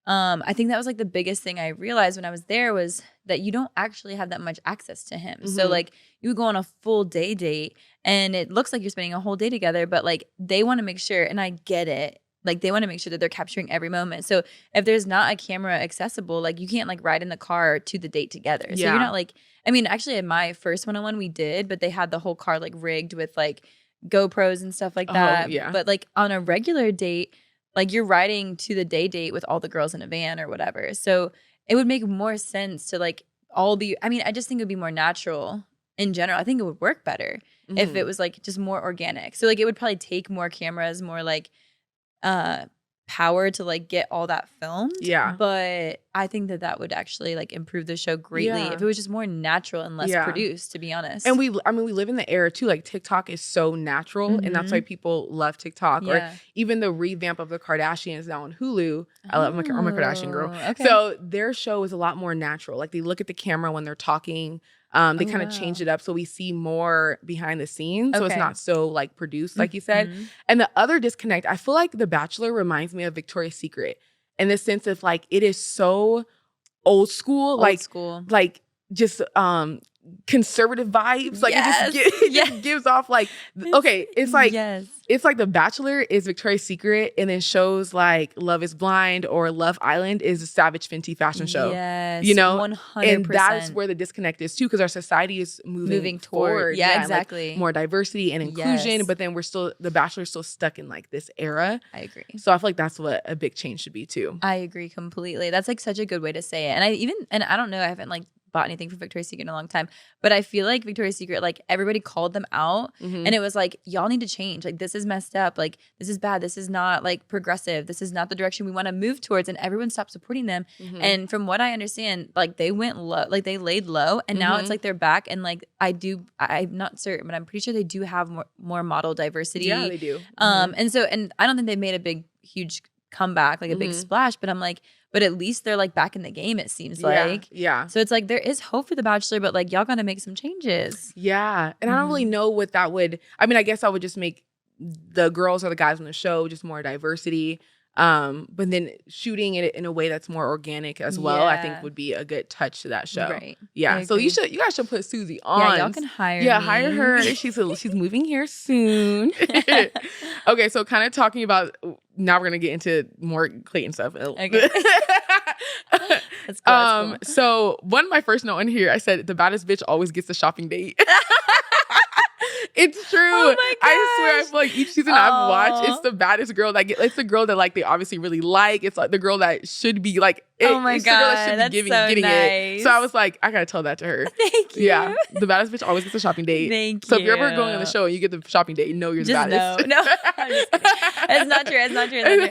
I think that was like the biggest thing I realized when I was there was that you don't actually have that much access to him. So like you would go on a full day date and it looks like you're spending a whole day together, but like they want to make sure, and I get it, like they want to make sure that they're capturing every moment. So if there's not a camera accessible, like you can't like ride in the car to the date together. So you're not like, I mean, actually at my first one-on-one we did, but they had the whole car like rigged with like GoPros and stuff like that. But like on a regular date, like you're riding to the day date with all the girls in a van or whatever. So it would make more sense to like all be, I mean, I just think it would be more natural in general. I think it would work better if it was like just more organic. So like it would probably take more cameras, more like power to like get all that filmed. Yeah. But I think that would actually like improve the show greatly if it was just more natural and less produced, to be honest. And we live in the era too, like TikTok is so natural and that's why people love TikTok. Or even the revamp of the Kardashians now on Hulu. I'm a Kardashian girl. Okay. So their show is a lot more natural. Like they look at the camera when they're talking. They kind of changed it up so we see more behind the scenes. So it's not so like produced, like you said. And the other disconnect, I feel like The Bachelor reminds me of Victoria's Secret in the sense of like it is so old school. Like just conservative vibes. Like it just gives off like, okay, it's like it's like The Bachelor is Victoria's Secret, and then shows like Love is Blind or Love Island is a Savage Fenty fashion show. Yes, you know, 100%. And that's where the disconnect is too, because our society is moving forward. Yeah, exactly. Like more diversity and inclusion, but then The Bachelor is still stuck in like this era. I agree. So I feel like that's what a big change should be too. I agree completely. That's like such a good way to say it. And I don't know, I haven't like bought anything from Victoria's Secret in a long time, but I feel like Victoria's Secret, like everybody called them out and it was like, y'all need to change. Like this is messed up. Like this is bad. This is not like progressive. This is not the direction we want to move towards. And everyone stopped supporting them. And from what I understand, like they went low, like they laid low, and now it's like they're back. And like I'm not certain, but I'm pretty sure they do have more model diversity. Yeah, they do. And I don't think they made a huge comeback, like a big splash, but I'm like, but at least they're like back in the game, it seems like. Yeah. So it's like there is hope for The Bachelor, but like y'all got to make some changes. Yeah. And I don't really know what that would, I mean, I guess I would just make the girls or the guys on the show just more diversity. But then shooting it in a way that's more organic as well, I think would be a good touch to that show. Right. Yeah. So you guys should put Susie on. Yeah, y'all can hire me. Hire her. She's moving here soon. Okay, so kind of talking about, now we're gonna get into more Clayton stuff. Okay. That's cool. So one of my first note in here, I said the baddest bitch always gets a shopping date. It's true. Oh my gosh. I swear, I feel like each season I've watched, it's the baddest girl it's the girl that like they obviously really like. It's like the girl that should be like, oh my it's God, the girl that should be getting nice. it. So I was like, I gotta tell that to her. Thank you. Yeah, the baddest bitch always gets a shopping date. Thank you. So if you're ever going on the show and you get the shopping date, you know you're the baddest. No, I'm just kidding. It's not true. It's not true.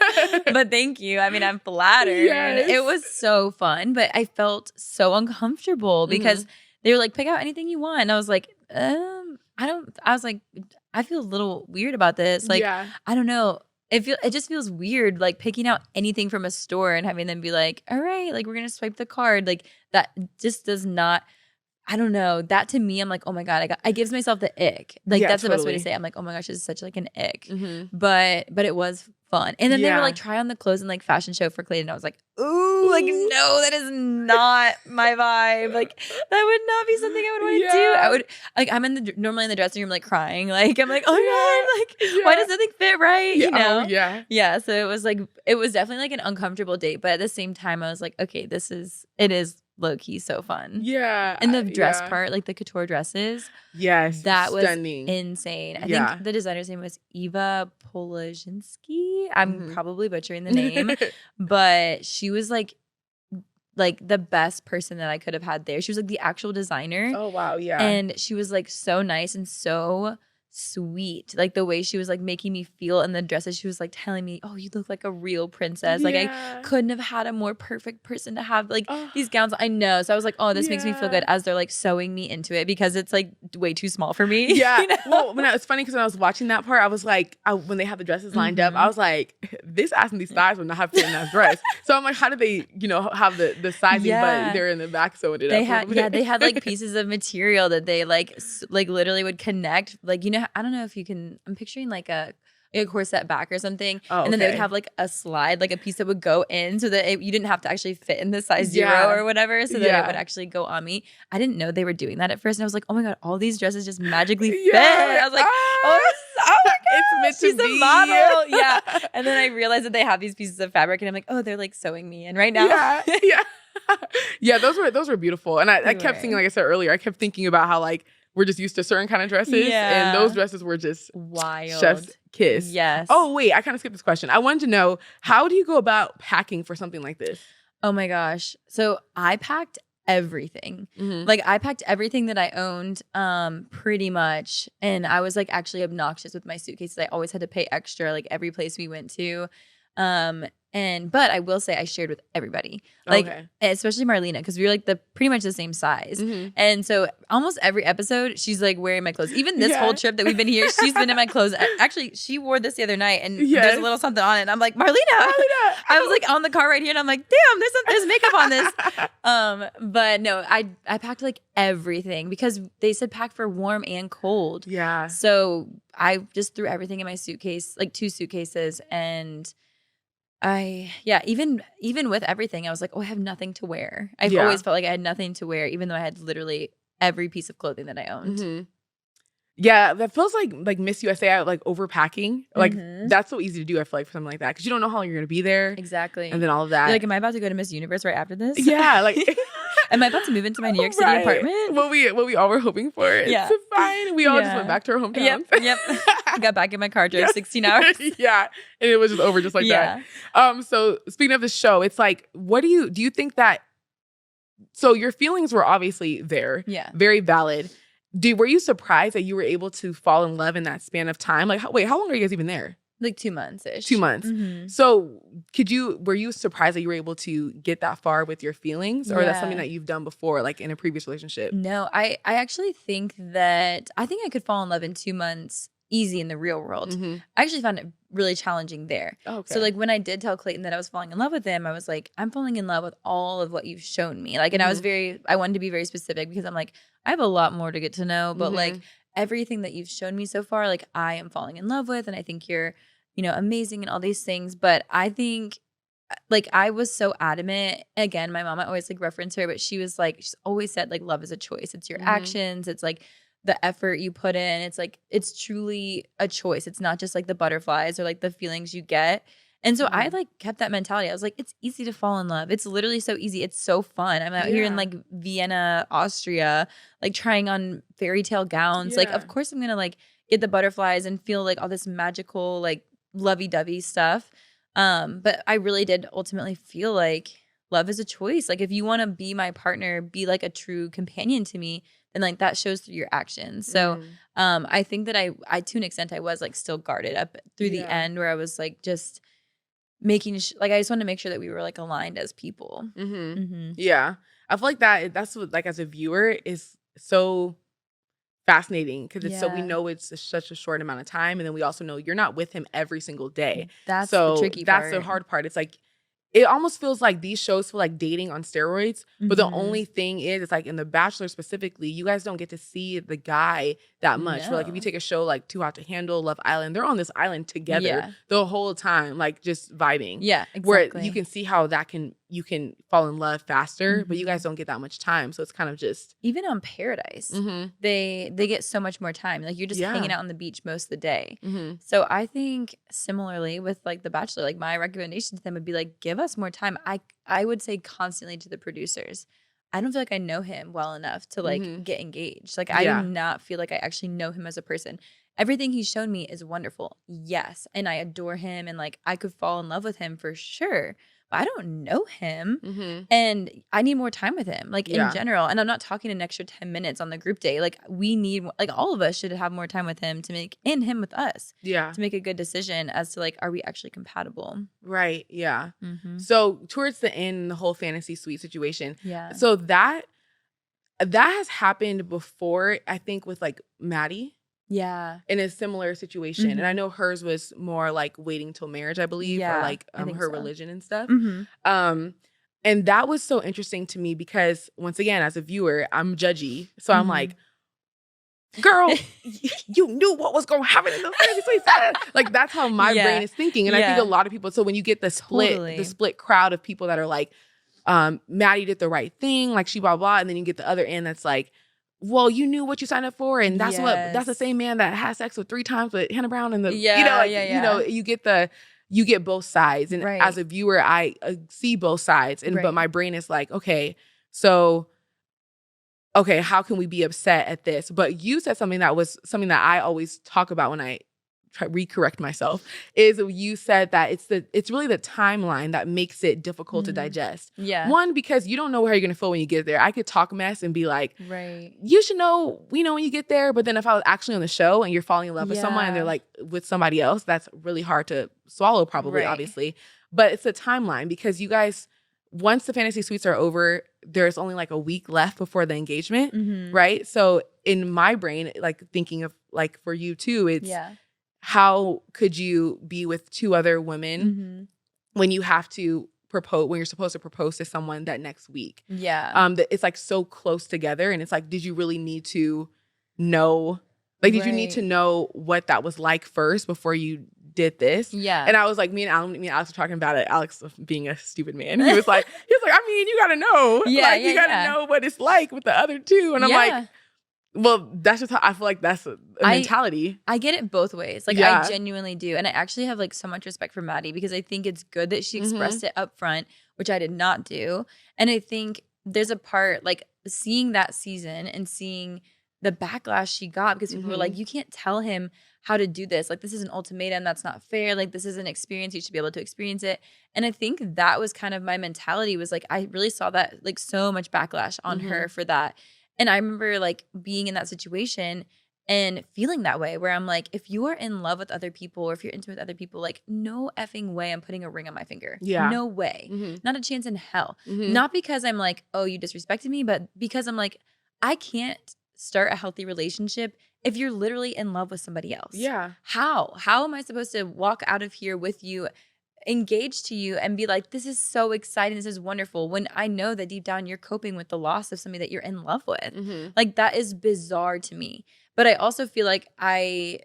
But thank you. I mean, I'm flattered. Yes. It was so fun, but I felt so uncomfortable because they were like, pick out anything you want. And I was like, I feel a little weird about this. Like, I don't know. It just feels weird, like picking out anything from a store and having them be like, all right, like we're going to swipe the card. Like that just does not, I don't know. That to me, I'm like, oh my God, I gives myself the ick. Like that's the best way to say it. I'm like, oh my gosh, this is such like an ick. But it was fun. And then they were like, try on the clothes and like fashion show for Clayton. I was like, ooh, like no, that is not my vibe. Like that would not be something I would want to do. I would like, I'm normally in the dressing room like crying. Like I'm like, oh God, like why does nothing fit right? You know? Yeah. So it was definitely like an uncomfortable date. But at the same time, I was like, okay, it is low key so fun. Yeah. And the dress part, like the couture dresses. Yes. That stunning. was insane. I think the designer's name was Eva Polozhinsky. I'm probably butchering the name, but she was like the best person that I could have had there. She was like the actual designer. Oh, wow. Yeah. And she was like so nice and so sweet. Like the way she was like making me feel in the dresses. She was like telling me, oh, you look like a real princess. Like I couldn't have had a more perfect person to have like these gowns. I know. So I was like, oh, this makes me feel good as they're like sewing me into it because it's like way too small for me. Yeah. You know? Well, it's funny because when I was watching that part, I was like, when they had the dresses lined up, I was like, this ass and these thighs would not have fit in that dress. So I'm like, how did they, have the sizing, but they're in the back sewing it up? They had like pieces of material that they like literally would connect. Like, I don't know if you can, I'm picturing like a corset back or something. Oh, and then they would have like a slide, like a piece that would go in so that you didn't have to actually fit in the size 0 or whatever so that it would actually go on me. I didn't know they were doing that at first. And I was like, oh my God, all these dresses just magically fit. I was like, oh my God, it's meant to be. She's a model. Yeah. And then I realized that they have these pieces of fabric and I'm like, oh, they're like sewing me in right now. Yeah, those were beautiful. And I kept thinking, like I said earlier, I kept thinking about how like we're just used to certain kind of dresses. And those dresses were just wild. Chef's kiss. Yes. Oh, wait, I kind of skipped this question. I wanted to know, how do you go about packing for something like this? Oh my gosh. So I packed everything. Like I packed everything that I owned pretty much. And I was like actually obnoxious with my suitcases. I always had to pay extra like every place we went to. But I will say I shared with everybody, like especially Marlena, because we were like pretty much the same size. And so almost every episode, she's like wearing my clothes. Even this whole trip that we've been here, she's been in my clothes. Actually, she wore this the other night, and there's a little something on it. And I'm like, Marlena. I was like on the car right here, and I'm like, damn, there's makeup on this. But no, I packed like everything because they said pack for warm and cold. Yeah. So I just threw everything in my suitcase, like 2 suitcases, and even with everything, I was like, oh, I have nothing to wear. I've always felt like I had nothing to wear, even though I had literally every piece of clothing that I owned. Yeah, that feels like Miss USA, like overpacking. Like that's so easy to do, I feel like, for something like that. Because you don't know how long you're going to be there. Exactly. And then all of that. You're like, am I about to go to Miss Universe right after this? Yeah, like... Am I about to move into my New York City apartment? What we all were hoping for. It's fine. We all just went back to our hometowns. Yep. Got back in my car, drove 16 hours. Yeah. And it was just over just like that. So speaking of the show, it's like, what do you think that, so your feelings were obviously there. Yeah. Very valid. Were you surprised that you were able to fall in love in that span of time? Like, wait, how long are you guys even there? Like 2 months-ish. 2 months. So were you surprised that you were able to get that far with your feelings? Or that's something that you've done before, like in a previous relationship? No, I actually think I could fall in love in 2 months easy in the real world. I actually found it really challenging there. Okay. So like when I did tell Clayton that I was falling in love with him, I was like, I'm falling in love with all of what you've shown me. Like, and I wanted to be very specific because I'm like, I have a lot more to get to know, but like everything that you've shown me so far, like I am falling in love with, and I think you're amazing and all these things. But I think like I was so adamant. Again, my mom, I always like reference her, but she's always said like love is a choice. It's your actions. It's like the effort you put in. It's like, it's truly a choice. It's not just like the butterflies or like the feelings you get. And so I like kept that mentality. I was like, it's easy to fall in love. It's literally so easy. It's so fun. I'm out here in like Vienna, Austria, like trying on fairy tale gowns. Like, of course I'm going to like get the butterflies and feel like all this magical, like lovey-dovey stuff. But I really did ultimately feel like love is a choice. Like if you want to be my partner, be like a true companion to me, then like that shows through your actions. So I think that I to an extent I was like still guarded up through the end, where I was like just making like I just wanted to make sure that we were like aligned as people. Yeah, I feel like that's what, like, as a viewer is so fascinating, because it's so, we know it's such a short amount of time, and then we also know you're not with him every single day. That's the tricky part. That's the hard part. It's like, it almost feels like these shows feel like dating on steroids. But the only thing is, it's like in The Bachelor specifically, you guys don't get to see the guy that much. No. But like if you take a show like Too Hot to Handle, Love Island, they're on this island together the whole time, like just vibing. Yeah, exactly. Where you can see how you can fall in love faster, but you guys don't get that much time. So it's kind of just, even on Paradise, they get so much more time. Like you're just hanging out on the beach most of the day. So I think similarly with like The Bachelor, like my recommendation to them would be like, give us more time. I would say constantly to the producers, I don't feel like I know him well enough to like get engaged. Like I Yeah. do not feel like I actually know him as a person. Everything he's shown me is wonderful. Yes. And I adore him and like I could fall in love with him for sure. But I don't know him and I need more time with him, like in general. And I'm not talking an extra 10 minutes on the group day. Like we need, like all of us should have more time with him to make, and him with us. Yeah. To make a good decision as to like, are we actually compatible? Right. Yeah. So towards the end, the whole fantasy suite situation. Yeah. So that has happened before, I think, with like Maddie. Yeah. In a similar situation. And I know hers was more like waiting till marriage, I believe, or like her religion and stuff. And that was so interesting to me because once again, as a viewer, I'm judgy. So I'm like, girl, you knew what was going to happen in the fantasy suite. Like that's how my brain is thinking. And I think a lot of people, so when you get the split crowd of people that are like, Maddie did the right thing, like she blah blah, and then you get the other end that's like, well, you knew what you signed up for, and that's that's the same man that has sex with 3 times with Hannah Brown, and you get both sides, and as a viewer, I see both sides, and but my brain is like, okay, so how can we be upset at this? But you said something that was something that I always talk about when I recorrect myself, is you said that it's really the timeline that makes it difficult to digest. Yeah. One, because you don't know how you're gonna feel when you get there. I could talk mess and be like, you should know, when you get there. But then if I was actually on the show and you're falling in love with someone and they're like with somebody else, that's really hard to swallow, probably, obviously. But it's a timeline because you guys, once the fantasy suites are over, there's only like a week left before the engagement, right? So in my brain, like thinking of like for you too, it's how could you be with 2 other women when you have to propose, when you're supposed to propose to someone that next week? Yeah. That it's like so close together. And it's like, did you really need to know, like, did you need to know what that was like first before you did this? Yeah. And I was like, me and Alex were talking about it. Alex being a stupid man. He was like, I mean, you gotta know. You gotta know what it's like with the other 2. And I'm like, well, that's just how I feel like that's a mentality. I get it both ways. Like, I genuinely do. And I actually have, like, so much respect for Maddie because I think it's good that she expressed it up front, which I did not do. And I think there's a part, like, seeing that season and seeing the backlash she got because people were like, you can't tell him how to do this. Like, this is an ultimatum. That's not fair. Like, this is an experience. You should be able to experience it. And I think that was kind of my mentality, was, like, I really saw that, like, so much backlash on her for that. And I remember like being in that situation and feeling that way where I'm like, if you are in love with other people or if you're intimate with other people, like no effing way I'm putting a ring on my finger. Yeah. No way. Not a chance in hell. Not because I'm like, oh, you disrespected me, but because I'm like, I can't start a healthy relationship if you're literally in love with somebody else. Yeah. How am I supposed to walk out of here with you, engaged to you, and be like, this is so exciting, this is wonderful, when I know that deep down you're coping with the loss of somebody that you're in love with? Like, that is bizarre to me. But I also feel like I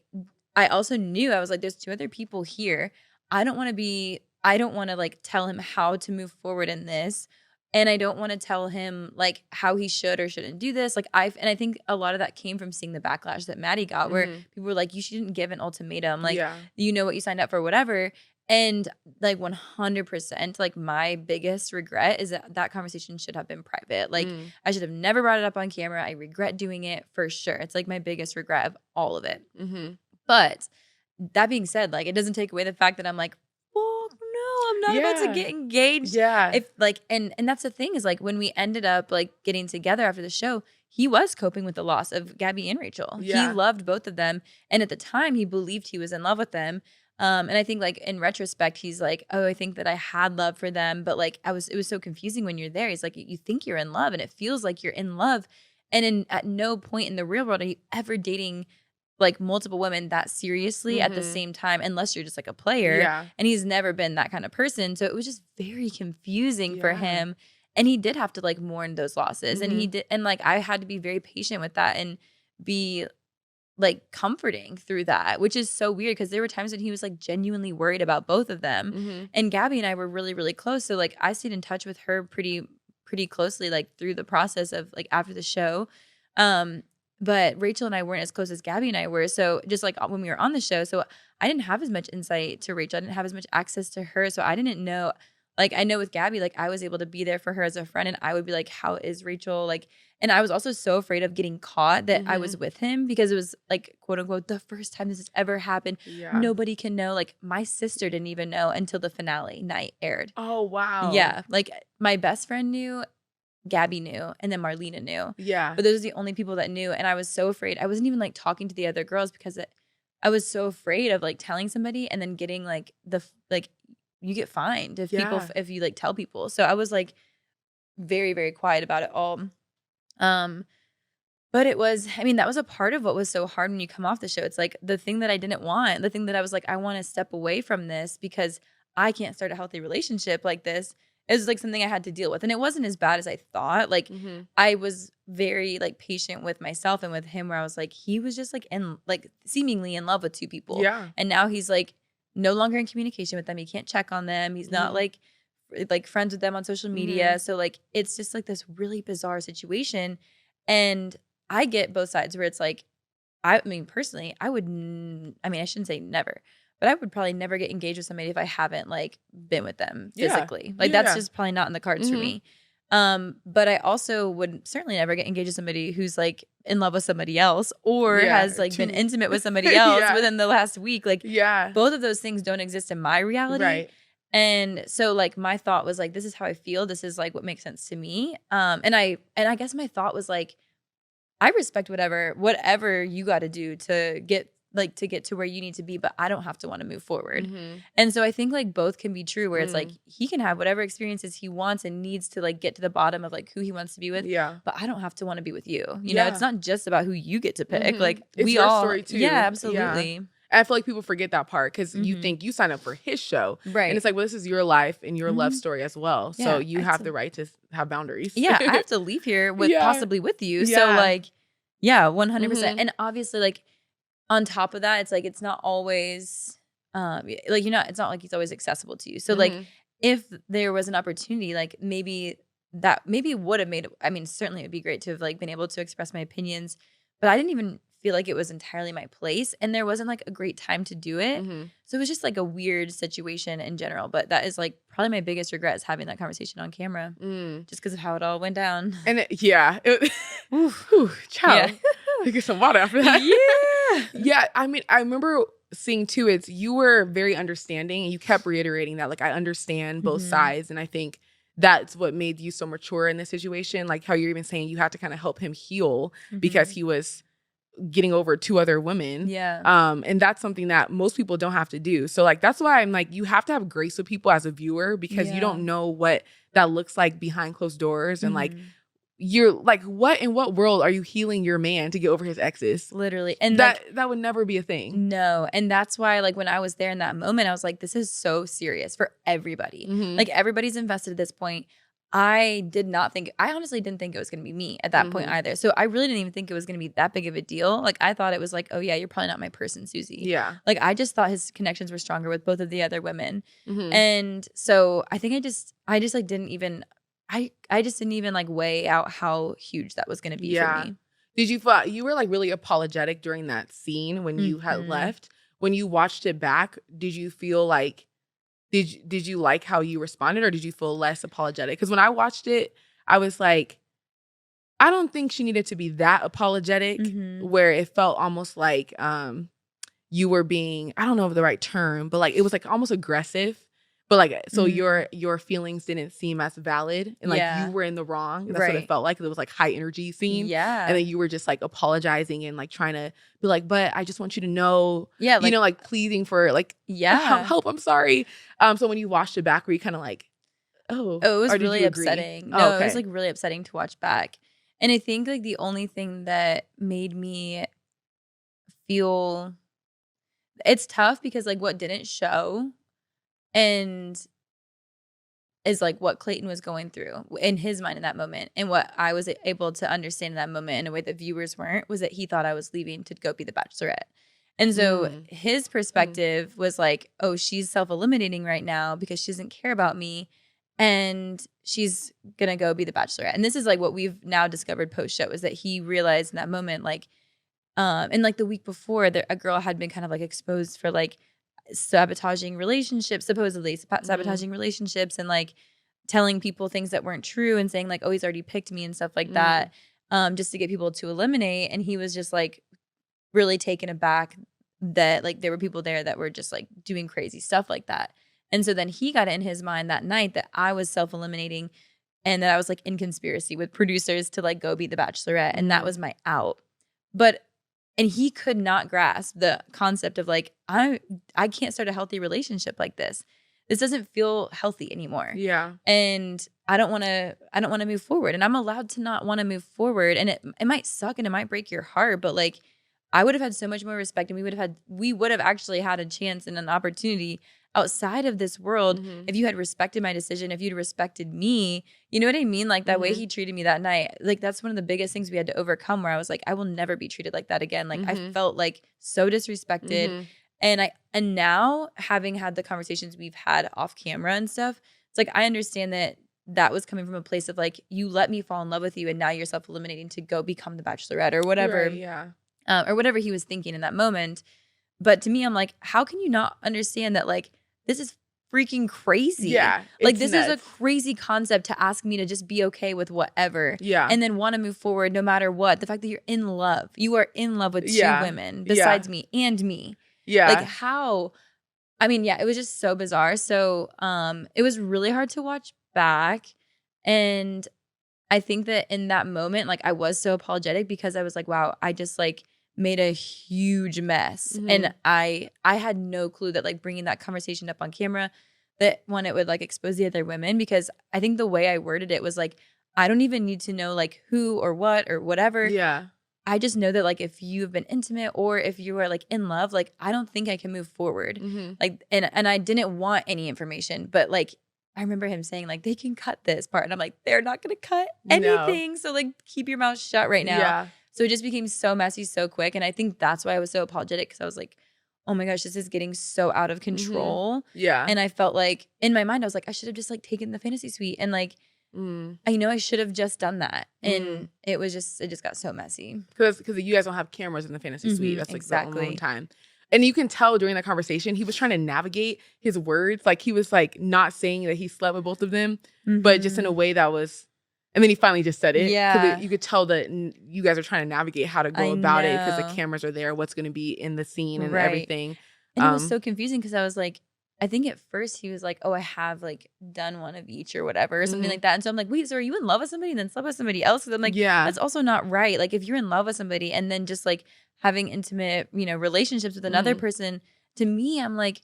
also knew, I was like, there's 2 other people here. I don't want to like tell him how to move forward in this. And I don't want to tell him like how he should or shouldn't do this. Like I think a lot of that came from seeing the backlash that Maddie got, where people were like, you shouldn't give an ultimatum. Like, you know what you signed up for, whatever. And like 100%, like my biggest regret is that conversation should have been private. Like I should have never brought it up on camera. I regret doing it for sure. It's like my biggest regret of all of it. But that being said, like it doesn't take away the fact that I'm like, I'm not about to get engaged. Yeah. If like, and that's the thing, is like when we ended up like getting together after the show, he was coping with the loss of Gabby and Rachel. Yeah. He loved both of them. And at the time he believed he was in love with them. And I think like in retrospect, he's like, oh, I think that I had love for them. But like it was so confusing when you're there. He's like, you think you're in love and it feels like you're in love. And at no point in the real world are you ever dating like multiple women that seriously at the same time, unless you're just like a player. Yeah. And he's never been that kind of person. So it was just very confusing for him. And he did have to like mourn those losses. And he did, and like I had to be very patient with that and be like comforting through that, which is so weird because there were times when he was like genuinely worried about both of them. And Gabby and I were really, really close. So like I stayed in touch with her pretty closely like through the process of like after the show. But Rachel and I weren't as close as Gabby and I were. So just like when we were on the show, so I didn't have as much insight to Rachel. I didn't have as much access to her. So I didn't know like, I know with Gabby, like, I was able to be there for her as a friend, and I would be like, how is Rachel? Like, and I was also so afraid of getting caught that I was with him, because it was like, quote unquote, the first time this has ever happened. Yeah. Nobody can know. Like, my sister didn't even know until the finale night aired. Oh, wow. Yeah. Like, my best friend knew, Gabby knew, and then Marlena knew. Yeah. But those are the only people that knew. And I was so afraid. I wasn't even like talking to the other girls because I was so afraid of like telling somebody and then getting like you get fined if if you like tell people. So I was like very, very quiet about it all. But it was, I mean, that was a part of what was so hard when you come off the show. It's like the thing that I didn't want, the thing that I was like, I want to step away from this because I can't start a healthy relationship like this. It was like something I had to deal with. And it wasn't as bad as I thought. Like I was very like patient with myself and with him, where I was like, he was just like seemingly in love with two people. Yeah. And now he's like no longer in communication with them. He can't check on them. He's not like friends with them on social media. So like, it's just like this really bizarre situation. And I get both sides, where it's like, I mean, personally, I shouldn't say never, but I would probably never get engaged with somebody if I haven't like been with them physically. Like that's just probably not in the cards for me. But I also would certainly never get engaged with somebody who's like in love with somebody else, or has like been intimate with somebody else within the last week. Like both of those things don't exist in my reality. Right. And so like my thought was like, this is how I feel. This is like what makes sense to me. And I guess my thought was like, I respect whatever you got to do to get to where you need to be, but I don't have to want to move forward. And so I think like both can be true, where it's like he can have whatever experiences he wants and needs to like get to the bottom of like who he wants to be with. Yeah. But I don't have to want to be with you. You know, it's not just about who you get to pick. Like it's your story too. Yeah, absolutely. Yeah. And I feel like people forget that part, because you think you signed up for his show. Right. And it's like, well, this is your life and your love story as well. Yeah, so you have the right to have boundaries. Yeah. I have to leave here possibly with you. So like, yeah, 100%. And obviously like on top of that, it's like, it's not always, like, it's not like he's always accessible to you. So like if there was an opportunity, like maybe it would have made it, I mean, certainly it would be great to have like been able to express my opinions, but I didn't even feel like it was entirely my place, and there wasn't like a great time to do it. So it was just like a weird situation in general. But that is like probably my biggest regret, is having that conversation on camera, just because of how it all went down. And ciao. Get some water after that. Yeah. I mean, I remember seeing too, you were very understanding, and you kept reiterating that, like, I understand both sides. And I think that's what made you so mature in this situation. Like how you're even saying you had to kind of help him heal because he was getting over two other women. Yeah. And that's something that most people don't have to do. So like, that's why I'm like, you have to have grace with people as a viewer, because you don't know what that looks like behind closed doors. And like, you're like, in what world are you healing your man to get over his exes? Literally. And that would never be a thing. No. And that's why, like, when I was there in that moment, I was like, this is so serious for everybody. Like, everybody's invested at this point. I honestly didn't think it was going to be me at that point either. So I really didn't even think it was going to be that big of a deal. Like, I thought it was like, oh yeah, you're probably not my person, Susie. Yeah. Like, I just thought his connections were stronger with both of the other women. And so I think I just like didn't even, I just didn't even like weigh out how huge that was going to be for me. Did you feel you were like really apologetic during that scene when you had left? When you watched it back, did you feel like, did you like how you responded, or did you feel less apologetic? Because when I watched it, I was like, I don't think she needed to be that apologetic, where it felt almost like you were being, I don't know if the right term, but like it was like almost aggressive. But like, so your feelings didn't seem as valid, and like you were in the wrong. That's what it felt like. It was like high energy scene. Yeah. And then you were just like apologizing and like trying to be like, but I just want you to know, like, you know, like pleading for like, help, I'm sorry. So when you watched it back, were you kind of like, it was really upsetting. No, it was like really upsetting to watch back. And I think like the only thing that made me feel, it's tough because like what didn't show and is like what Clayton was going through in his mind in that moment, and what I was able to understand in that moment in a way that viewers weren't, was that he thought I was leaving to go be the Bachelorette. And so his perspective was like, oh, she's self-eliminating right now because she doesn't care about me, and she's gonna go be the Bachelorette. And this is like what we've now discovered post-show, is that he realized in that moment, like, and like the week before, a girl had been kind of like exposed for like sabotaging relationships, supposedly sabotaging relationships, and like telling people things that weren't true and saying like, oh, he's already picked me and stuff like that, just to get people to eliminate. And he was just like really taken aback that like there were people there that were just like doing crazy stuff like that. And so then he got it in his mind that night that I was self-eliminating and that I was like in conspiracy with producers to like go be the Bachelorette. And that was my out. And he could not grasp the concept of like, I can't start a healthy relationship like this. This doesn't feel healthy anymore. Yeah. And I don't want to move forward. And I'm allowed to not want to move forward. And it might suck and it might break your heart, but like I would have had so much more respect, and we would have actually had a chance and an opportunity outside of this world if you had respected my decision, if you'd respected me. You know what I mean? Like that way he treated me that night. Like that's one of the biggest things we had to overcome, where I was like, I will never be treated like that again. Like I felt like so disrespected. And now having had the conversations we've had off camera and stuff, it's like I understand that was coming from a place of like, you let me fall in love with you and now you're self-eliminating to go become the Bachelorette or whatever. Right, yeah. Or whatever he was thinking in that moment. But to me, I'm like, how can you not understand that like this is freaking crazy? Yeah. Like this is a crazy concept to ask me to just be okay with whatever. Yeah. And then want to move forward no matter what. The fact that you're in love. You are in love with two women besides me and me. Yeah. Like how, I mean, yeah, it was just so bizarre. So it was really hard to watch back. And I think that in that moment, like I was so apologetic because I was like, wow, I just like made a huge mess. And I had no clue that like bringing that conversation up on camera, that one, it would like expose the other women, because I think the way I worded it was like, I don't even need to know like who or what or whatever. Yeah. I just know that like if you've been intimate or if you are like in love, like I don't think I can move forward. Like and I didn't want any information, but like I remember him saying like they can cut this part, and I'm like, they're not gonna cut anything. So like keep your mouth shut right now. Yeah. So it just became so messy so quick. And I think that's why I was so apologetic, because I was like, oh my gosh, this is getting so out of control. Yeah. And I felt like in my mind, I was like, I should have just like taken the fantasy suite. And like, I know I should have just done that. And it just got so messy. Because you guys don't have cameras in the fantasy suite. That's like exactly. the only time. And you can tell during that conversation, he was trying to navigate his words. Like he was like not saying that he slept with both of them, but just in a way that was, and then he finally just said it. Yeah. You could tell that you guys are trying to navigate how to go about it, because the cameras are there, what's going to be in the scene and everything. And it was so confusing, because I was like, I think at first he was like, oh, I have like done one of each or whatever, or something like that. And so I'm like, wait, so are you in love with somebody and then slept with somebody else? Because I'm like, that's also not right. Like if you're in love with somebody and then just like having intimate, relationships with another person, to me, I'm like,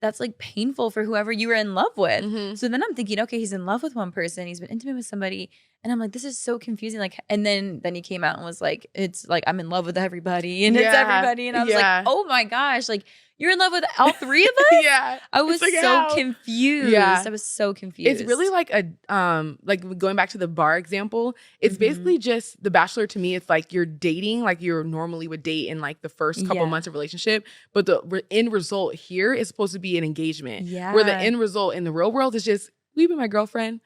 that's like painful for whoever you were in love with. So then I'm thinking, okay, he's in love with one person, he's been intimate with somebody, and I'm like, this is so confusing. Like, and then he came out and was like, it's like I'm in love with everybody, and it's everybody, and I was like, oh my gosh, like you're in love with all three of us? I was like, so confused. I was so confused. It's really like a like going back to the bar example, it's basically just The Bachelor. To me, it's like you're dating like you normally would date in like the first couple months of relationship, but the end result here is supposed to be an engagement. Where the end result in the real world is just, will you be my girlfriend?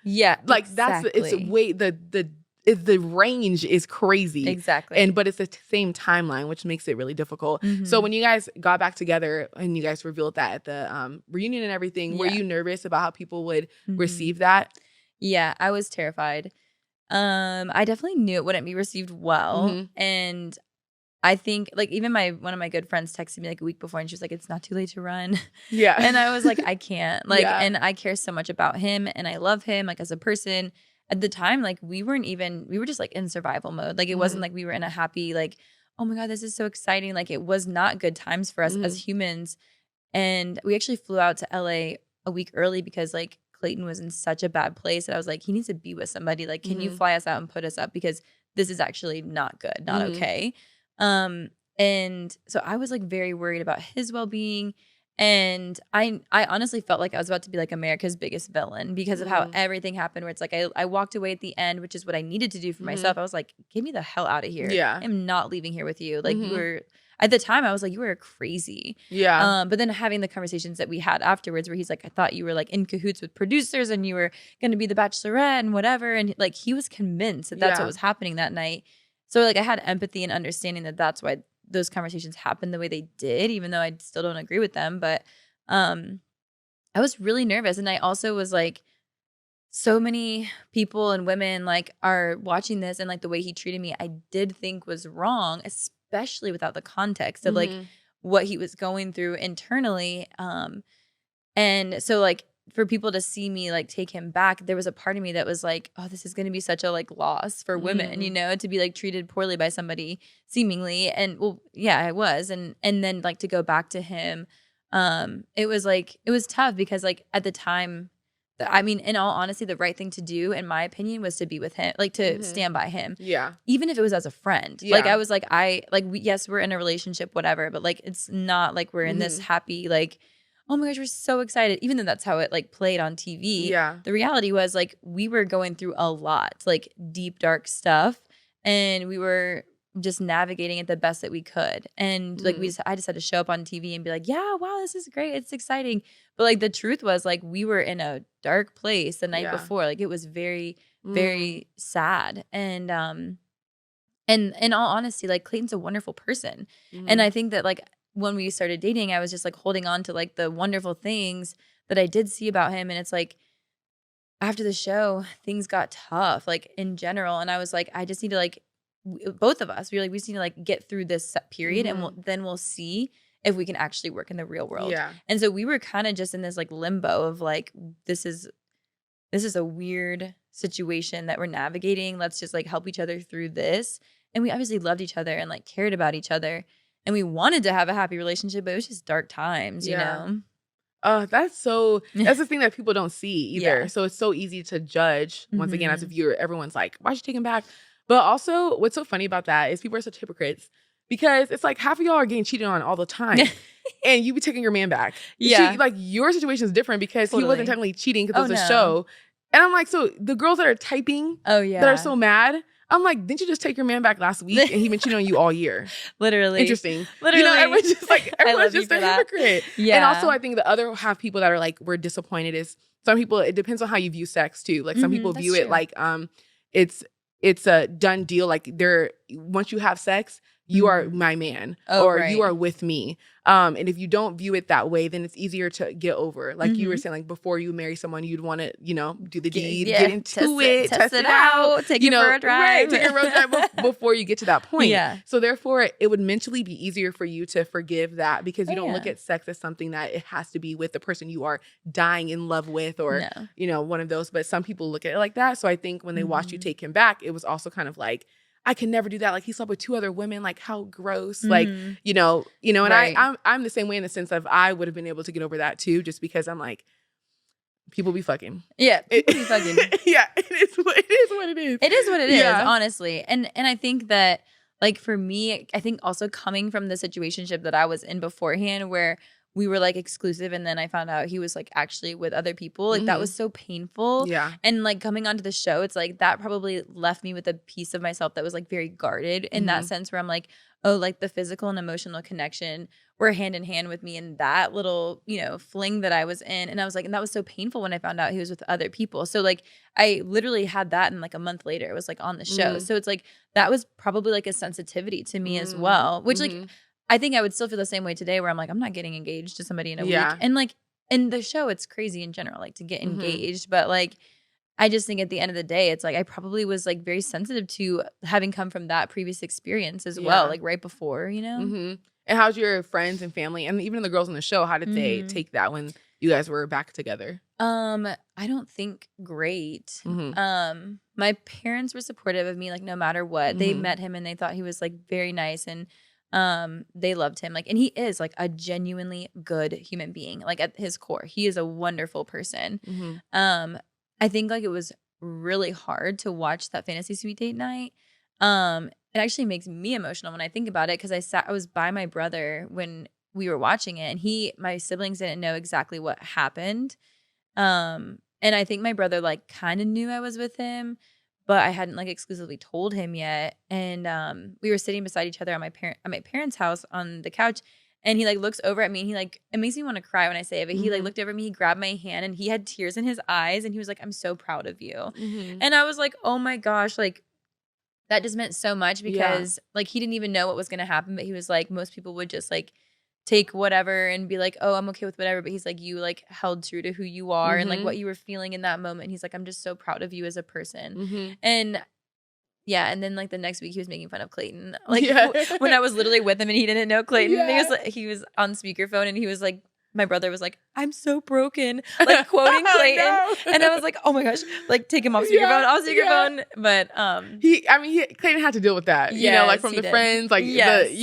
Like that's it's way the range is crazy. Exactly. But it's the same timeline, which makes it really difficult. So when you guys got back together and you guys revealed that at the reunion and everything, were you nervous about how people would receive that? Yeah, I was terrified. I definitely knew it wouldn't be received well. And I think like even one of my good friends texted me like a week before, and she was like, it's not too late to run. And I was like, I can't. Like, and I care so much about him, and I love him like as a person. At the time, like we were just like in survival mode. Like it wasn't like we were in a happy, like, oh my God, this is so exciting. Like it was not good times for us as humans. And we actually flew out to LA a week early because like Clayton was in such a bad place that I was like, he needs to be with somebody. Like, can you fly us out and put us up? Because this is actually not good, not okay. And so I was like very worried about his well-being. And I honestly felt like I was about to be like America's biggest villain because of how everything happened, where it's like I walked away at the end, which is what I needed to do for myself. I was like, get me the hell out of here. I'm not leaving here with you. Like you were, at the time I was like, you were crazy. But then having the conversations that we had afterwards, where he's like, I thought you were like in cahoots with producers and you were going to be the Bachelorette and whatever. And like he was convinced that that's what was happening that night. So like I had empathy and understanding that that's why those conversations happened the way they did, even though I still don't agree with them. But I was really nervous. And I also was like, so many people and women like are watching this, and like the way he treated me, I did think was wrong, especially without the context of like what he was going through internally. And so like for people to see me like take him back, there was a part of me that was like, oh, this is going to be such a like loss for women, you know, to be like treated poorly by somebody seemingly. And well, yeah, I was. And then like to go back to him, it was tough because like at the time, I mean, in all honesty, the right thing to do, in my opinion, was to be with him, like to stand by him. Yeah. Even if it was as a friend. Yeah. Like I was like, yes, we're in a relationship, whatever, but like it's not like we're in this happy, like, oh my gosh, we're so excited. Even though that's how it like played on TV. Yeah. The reality was like we were going through a lot, like deep, dark stuff. And we were just navigating it the best that we could. And like I just had to show up on TV and be like, yeah, wow, this is great. It's exciting. But like the truth was like we were in a dark place the night before. Like it was very, very sad. And in all honesty, like Clayton's a wonderful person. And I think that like when we started dating, I was just like holding on to like the wonderful things that I did see about him. And it's like after the show, things got tough, like in general. And I was like, I just need to like, both of us, we just need to like get through this period and then we'll see if we can actually work in the real world. Yeah. And so we were kind of just in this like limbo of like, this is a weird situation that we're navigating. Let's just like help each other through this. And we obviously loved each other and like cared about each other. And we wanted to have a happy relationship, but it was just dark times, you know? That's the thing that people don't see either. So it's so easy to judge, once again, as a viewer. Everyone's like, why'd you take him back? But also, what's so funny about that is people are such hypocrites because it's like half of y'all are getting cheated on all the time. And you be taking your man back. Yeah. Like your situation is different because he wasn't technically cheating because it was a show. And I'm like, so the girls that are typing that are so mad, I'm like, didn't you just take your man back last week and he been cheating on you all year? Literally. Interesting. Literally. You know, everyone's just a hypocrite. Yeah. And also I think the other half people that are like, we're disappointed is some people, it depends on how you view sex too. Like some people view it like it's a done deal. Like once you have sex, you are my man you are with me. And if you don't view it that way, then it's easier to get over. Like you were saying, like before you marry someone, you'd want to, you know, do the deed, get into it, test it out, take it for a drive. Right, take a road drive before you get to that point. Yeah. So therefore, it would mentally be easier for you to forgive that because you don't look at sex as something that it has to be with the person you are dying in love with or, you know, one of those. But some people look at it like that. So I think when they watched you take him back, it was also kind of like, I can never do that. Like he slept with 2 other women. Like how gross. Like, you know, and I'm the same way in the sense of I would have been able to get over that too, just because I'm like, people be fucking. Yeah, people be fucking. Yeah, it is what it is. It is what it is, honestly. And I think that like for me, I think also coming from the situationship that I was in beforehand where we were like exclusive and then I found out he was like actually with other people. Like that was so painful. Yeah. And like coming onto the show, it's like that probably left me with a piece of myself that was like very guarded in that sense where I'm like, oh, like the physical and emotional connection were hand in hand with me in that little, you know, fling that I was in. And I was like, and that was so painful when I found out he was with other people. So like I literally had that and like a month later it was like on the show. So it's like that was probably like a sensitivity to me as well, which like I think I would still feel the same way today where I'm like, I'm not getting engaged to somebody in a week. And like in the show, it's crazy in general, like to get engaged. But like, I just think at the end of the day, it's like I probably was like very sensitive to having come from that previous experience as well, like right before, you know? And how's your friends and family and even the girls on the show, how did they take that when you guys were back together? I don't think great. My parents were supportive of me, like no matter what. They met him and they thought he was like very nice and they loved him. Like, and he is like a genuinely good human being. Like at his core, he is a wonderful person. I think like it was really hard to watch that fantasy suite date night. It actually makes me emotional when I think about it because I was by my brother when we were watching it, and my siblings didn't know exactly what happened. And I think my brother like kind of knew I was with him, but I hadn't like exclusively told him yet. And we were sitting beside each other at my parents' house on the couch. And he like looks over at me and he like, it makes me want to cry when I say it, but he like looked over at me, he grabbed my hand and he had tears in his eyes and he was like, I'm so proud of you. And I was like, oh my gosh, like that just meant so much because like he didn't even know what was going to happen, but he was like, most people would just like take whatever and be like, oh, I'm okay with whatever. But he's like, you like held true to who you are and like what you were feeling in that moment. He's like, I'm just so proud of you as a person. And yeah, and then like the next week he was making fun of Clayton. Like when I was literally with him and he didn't know Clayton. He was on speakerphone and he was like, my brother was like, I'm so broken, like quoting Clayton. No. And I was like, oh my gosh, like take him off speakerphone, But Clayton had to deal with that, you know, like from the friends, like you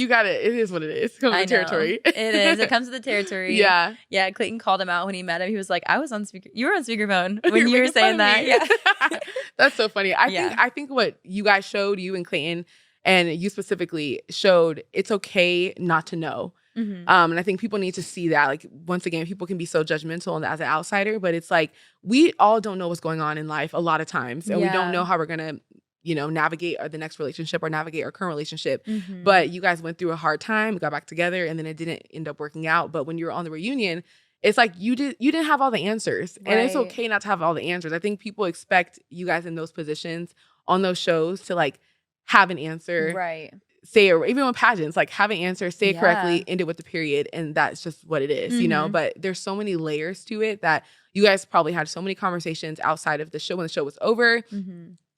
got it. It is what it is. It comes with the territory. It is. It comes with the territory. Yeah. Clayton called him out when he met him. He was like, you were on speakerphone when you were saying that. Yeah. That's so funny. I think what you guys showed, you and Clayton, and you specifically showed, it's okay not to know. And I think people need to see that. Like, once again, people can be so judgmental as an outsider, but it's like, we all don't know what's going on in life a lot of times. And we don't know how we're going to, you know, navigate the next relationship or navigate our current relationship. But you guys went through a hard time, got back together, and then it didn't end up working out. But when you were on the reunion, it's like you didn't have all the answers. And it's okay not to have all the answers. I think people expect you guys in those positions on those shows to like have an answer. Right. Say it, even with pageants, like have an answer, say it correctly, end it with the period, and that's just what it is, you know. But there's so many layers to it that you guys probably had so many conversations outside of the show when the show was over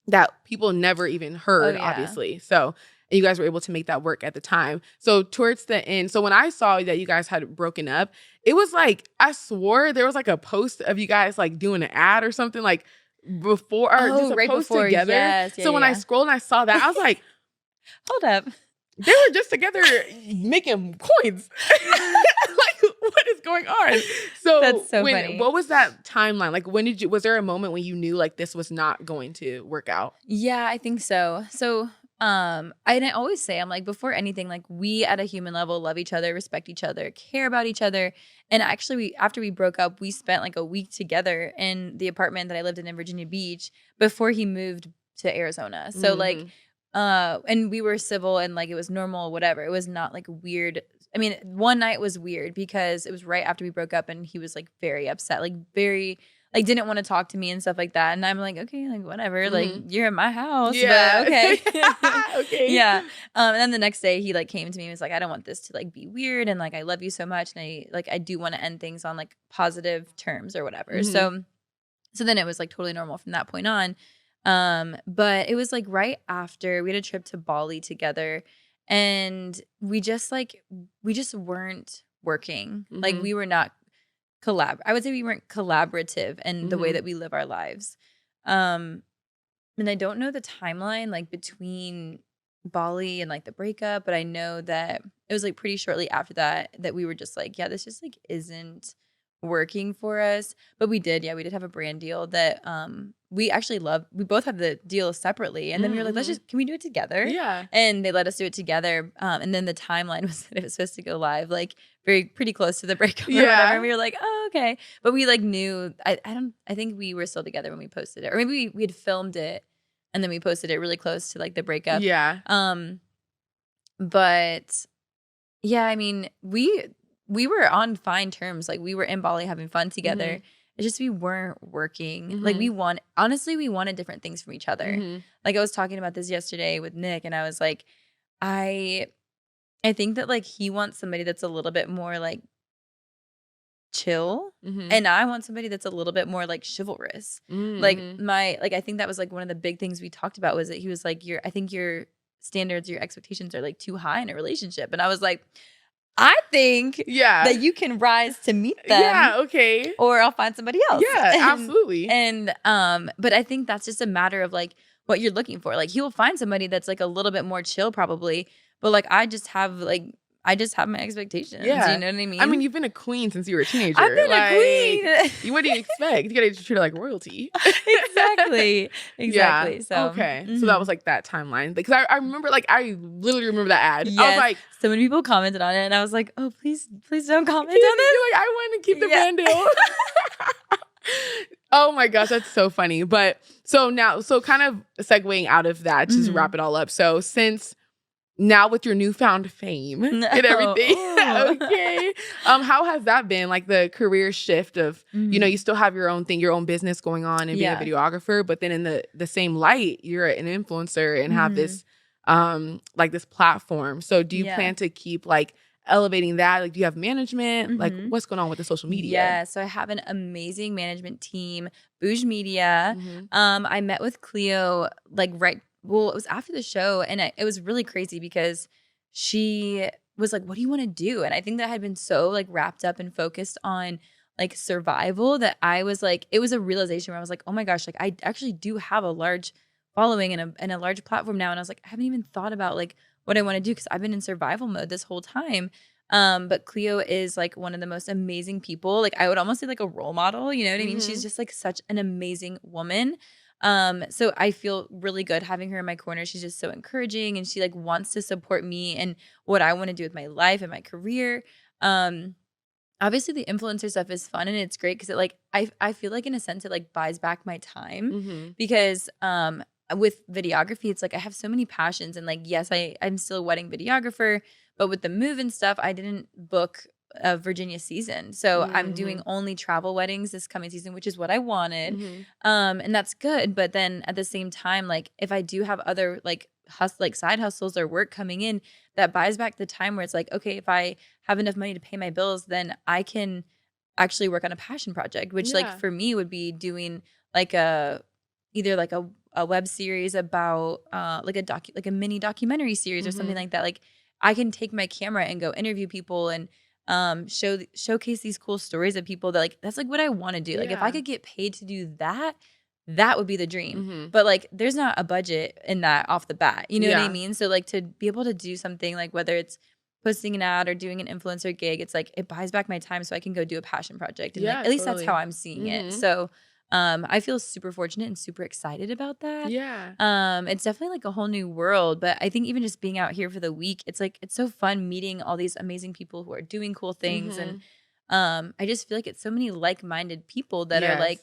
that people never even heard, obviously. So, and you guys were able to make that work at the time. So towards the end, so when I saw that you guys had broken up, it was like, I swore there was like a post of you guys like doing an ad or something like before, or just a right post before, together. So when I scrolled and I saw that, I was like, hold up. They were just together making coins. Like, what is going on? So that's so funny. What was that timeline? Like, was there a moment when you knew like this was not going to work out? Yeah, I think so. So, I always say, I'm like, before anything, like we at a human level love each other, respect each other, care about each other. And actually, after we broke up, we spent like a week together in the apartment that I lived in Virginia Beach before he moved to Arizona. So like, and we were civil and like it was normal, whatever. It was not like weird. I mean, one night was weird because it was right after we broke up and he was like very upset, like very like didn't want to talk to me and stuff like that. And I'm like, okay, like whatever, like you're in my house. Yeah. But okay. Okay. Yeah. And then the next day he like came to me and was like, I don't want this to like be weird. And like, I love you so much. And I do want to end things on like positive terms or whatever. So then it was like totally normal from that point on. But it was like right after we had a trip to Bali together and we just weren't working. Like we were not I would say we weren't collaborative in the way that we live our lives. And I don't know the timeline like between Bali and like the breakup, but I know that it was like pretty shortly after that we were just like, yeah, this just like isn't working for us. But we did have a brand deal that we actually loved. We both had the deal separately, and then we were like, can we do it together? Yeah. And they let us do it together. And then the timeline was that it was supposed to go live like pretty close to the breakup or whatever. And we were like, oh, okay. But we like knew, I think we were still together when we posted it. Or maybe we had filmed it and then we posted it really close to like the breakup. Yeah. But yeah, I mean, we were on fine terms. Like we were in Bali having fun together. It's just we weren't working. Like we wanted different things from each other. Like I was talking about this yesterday with Nick and I was like, I think that like he wants somebody that's a little bit more like chill and I want somebody that's a little bit more like chivalrous. Like I think that was like one of the big things we talked about was that he was like, I think your standards, your expectations are like too high in a relationship. And I was like, I think that you can rise to meet them. Yeah, okay. Or I'll find somebody else. Yeah, absolutely. And but I think that's just a matter of like what you're looking for. Like he will find somebody that's like a little bit more chill probably, but like I just have my expectations. Yeah. You know what I mean? I mean, you've been a queen since you were a teenager. I've been a queen. What do you expect? You gotta treat her like royalty. Exactly. Yeah. So okay. So that was like that timeline. Because I remember, like, I literally remember that ad. Yes. I was like, so many people commented on it, and I was like, oh, please don't comment on this. You're like, I want to keep the brand deal. Oh my gosh, that's so funny. But so kind of segueing out of that, just to wrap it all up. So since now with your newfound fame and everything, okay, how has that been? Like the career shift of, you know, you still have your own thing, your own business going on and being a videographer, but then in the same light, you're an influencer and have this, like this platform. So do you plan to keep like elevating that? Like, do you have management? Like, Mhm. what's going on with the social media? Yeah, so I have an amazing management team, Bouge Media. I met with Cleo like it was after the show, and it was really crazy because she was like, "What do you want to do?" And I think that I had been so like wrapped up and focused on like survival that I was like, it was a realization where I was like, "Oh my gosh, like I actually do have a large following and a large platform now." And I was like, I haven't even thought about like what I want to do because I've been in survival mode this whole time. But Cleo is like one of the most amazing people. Like I would almost say like a role model, you know what I mean? She's just like such an amazing woman. So I feel really good having her in my corner. She's just so encouraging and she like wants to support me and what I want to do with my life and my career. Obviously the influencer stuff is fun and it's great because it like I feel like in a sense it like buys back my time because with videography it's like I have so many passions and like yes I'm still a wedding videographer, but with the move and stuff I didn't book a Virginia season, so I'm doing only travel weddings this coming season, which is what I wanted. And that's good, but then at the same time like if I do have other like side hustles or work coming in, that buys back the time where it's like, okay, if I have enough money to pay my bills, then I can actually work on a passion project, which like for me would be doing like either like a web series about like a mini documentary series or something like that. Like I can take my camera and go interview people and showcase these cool stories of people that like that's like what I want to do. Like if I could get paid to do that, that would be the dream. But like there's not a budget in that off the bat. You know what I mean? So like to be able to do something like whether it's posting an ad or doing an influencer gig, it's like it buys back my time so I can go do a passion project. And like, at least that's how I'm seeing it. So I feel super fortunate and super excited about that. It's definitely like a whole new world. But I think even just being out here for the week, it's like it's so fun meeting all these amazing people who are doing cool things. And I just feel like it's so many like-minded people that are like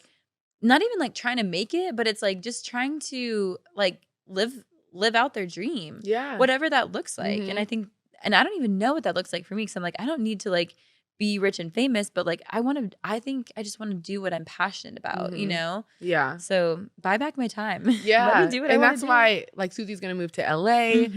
not even like trying to make it, but it's like just trying to like live out their dream. Whatever that looks like. And I think, and I don't even know what that looks like for me because I'm like, I don't need to like be rich and famous, but like I think I just want to do what I'm passionate about, you know? So buy back my time. Let me do what I want to do. And that's why like Susie's gonna move to LA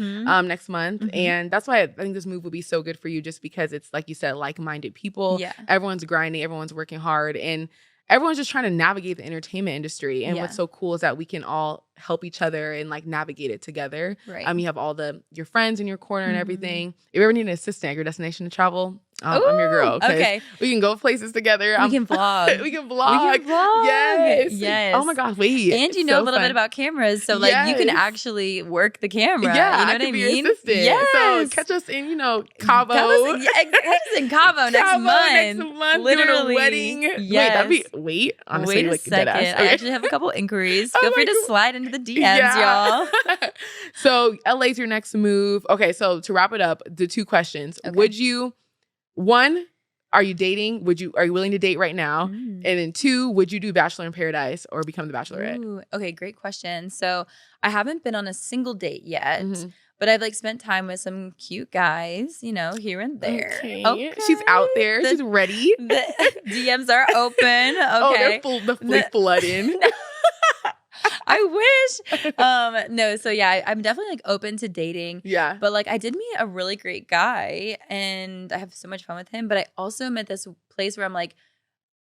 next month. And that's why I think this move will be so good for you just because it's like you said, like-minded people. Everyone's grinding, everyone's working hard, and everyone's just trying to navigate the entertainment industry. And what's so cool is that we can all help each other and like navigate it together. You have all your friends in your corner and everything. If you ever need an assistant at your destination to travel, I'm your girl. Okay. We can go places together. We can vlog. We can vlog. Yes. Oh my gosh, wait. And you know a little bit about cameras. So like you can actually work the camera. Yeah, you know I what I be your mean? assistant. Yes. So catch us in, Cabo. Catch us in Cabo next month. Next month. Literally. Doing a wedding. Yes. Honestly, wait a like, second. deadass. I actually have a couple inquiries. Feel free to slide into the DMs, y'all. So LA's your next move. Okay, so to wrap it up, the two questions. Would you, one, are you dating? Are you willing to date right now? And then two, would you do Bachelor in Paradise or become the Bachelorette? Ooh, okay, great question. So I haven't been on a single date yet, but I've like spent time with some cute guys, here and there. Okay. She's out there. She's ready. The DMs are open. Okay. Oh, they're fully flooding. I wish. No, so yeah, I'm definitely like open to dating. But like I did meet a really great guy and I have so much fun with him. But I also met this place where I'm like,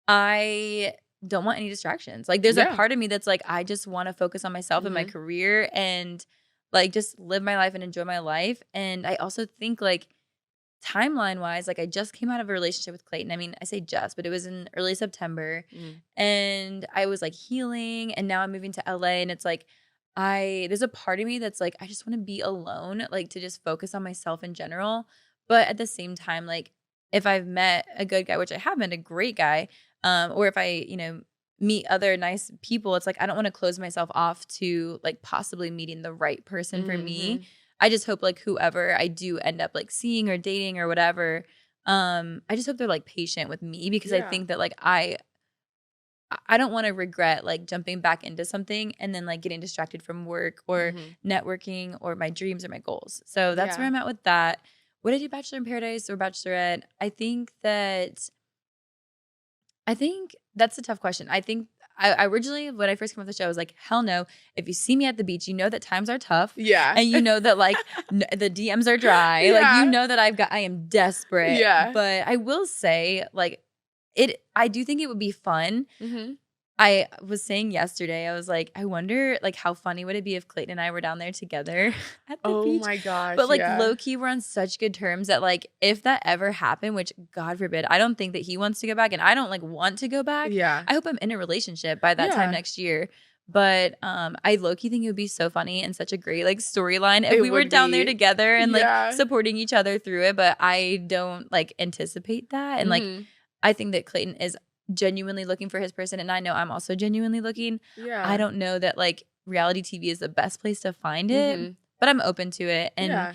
I don't want any distractions. Like there's a part of me that's like, I just want to focus on myself and my career and like just live my life and enjoy my life. And I also think like timeline wise, like I just came out of a relationship with Clayton. I mean, I say just, but it was in early September and I was like healing and now I'm moving to LA and it's like, there's a part of me that's like, I just want to be alone, like to just focus on myself in general. But at the same time, like if I've met a good guy, which I have met a great guy, or if I, meet other nice people, it's like, I don't want to close myself off to like possibly meeting the right person for me. I just hope like whoever I do end up like seeing or dating or whatever, I just hope they're like patient with me because I think that like I don't want to regret like jumping back into something and then like getting distracted from work or networking or my dreams or my goals. So that's where I'm at with that. Would I do Bachelor in Paradise or Bachelorette? I think that's a tough question. I think I originally, when I first came on the show, I was like, hell no. If you see me at the beach, you know that times are tough. Yeah. And you know that like the DMs are dry. Yeah. Like, you know that I am desperate. Yeah. But I will say, like, I do think it would be fun. Mm-hmm. I was saying yesterday, I was like, I wonder like how funny would it be if Clayton and I were down there together at the beach. Oh my gosh. But like yeah. low key, we're on such good terms that like if that ever happened, which God forbid, I don't think that he wants to go back and I don't like want to go back. Yeah. I hope I'm in a relationship by that time next year. But I low key think it would be so funny and such a great like storyline if we were down there together and like supporting each other through it. But I don't like anticipate that. And like I think that Clayton is genuinely looking for his person, and I know I'm also genuinely looking. Yeah. I don't know that like reality TV is the best place to find it, but I'm open to it. And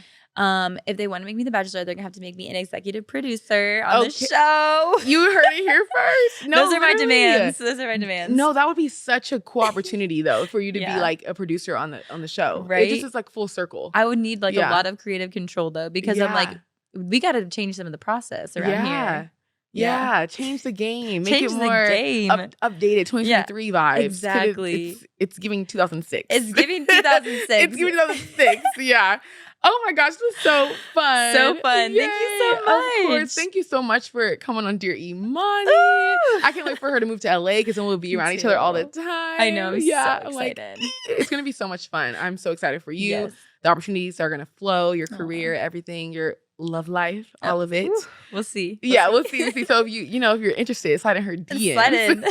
if they want to make me the Bachelor, they're gonna have to make me an executive producer on the show. You heard it here first. No, those are my demands. Those are my demands. No, that would be such a cool opportunity though for you to be like a producer on the show. Right? It just is like full circle. I would need like a lot of creative control though, because I'm like, we got to change some of the process around here. Yeah, change the game. Make Change it more updated 2023 vibes. Exactly. It's giving 2006. It's giving 2006. It's giving 2006. Yeah. Oh my gosh, this was so fun. So fun. Yay. Thank you so much. Of course. Thank you so much for coming on Dear Imani. I can't wait for her to move to LA because then we'll be around each other all the time. I know. I'm so excited. It's going to be so much fun. I'm so excited for you. Yes. The opportunities are going to flow, your career, everything, your love life, all of it. We'll see. We'll see. So if if you're interested, slide in her DMs. Slide in.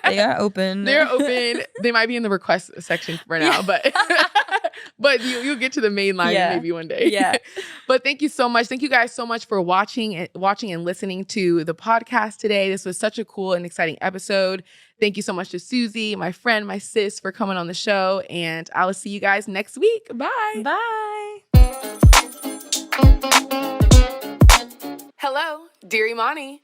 They are open. They're open. They might be in the request section for now, but you'll get to the main line maybe one day. Yeah. But thank you so much. Thank you guys so much for watching and listening to the podcast today. This was such a cool and exciting episode. Thank you so much to Susie, my friend, my sis, for coming on the show. And I will see you guys next week. Bye. Bye. Hello, Dear Imani.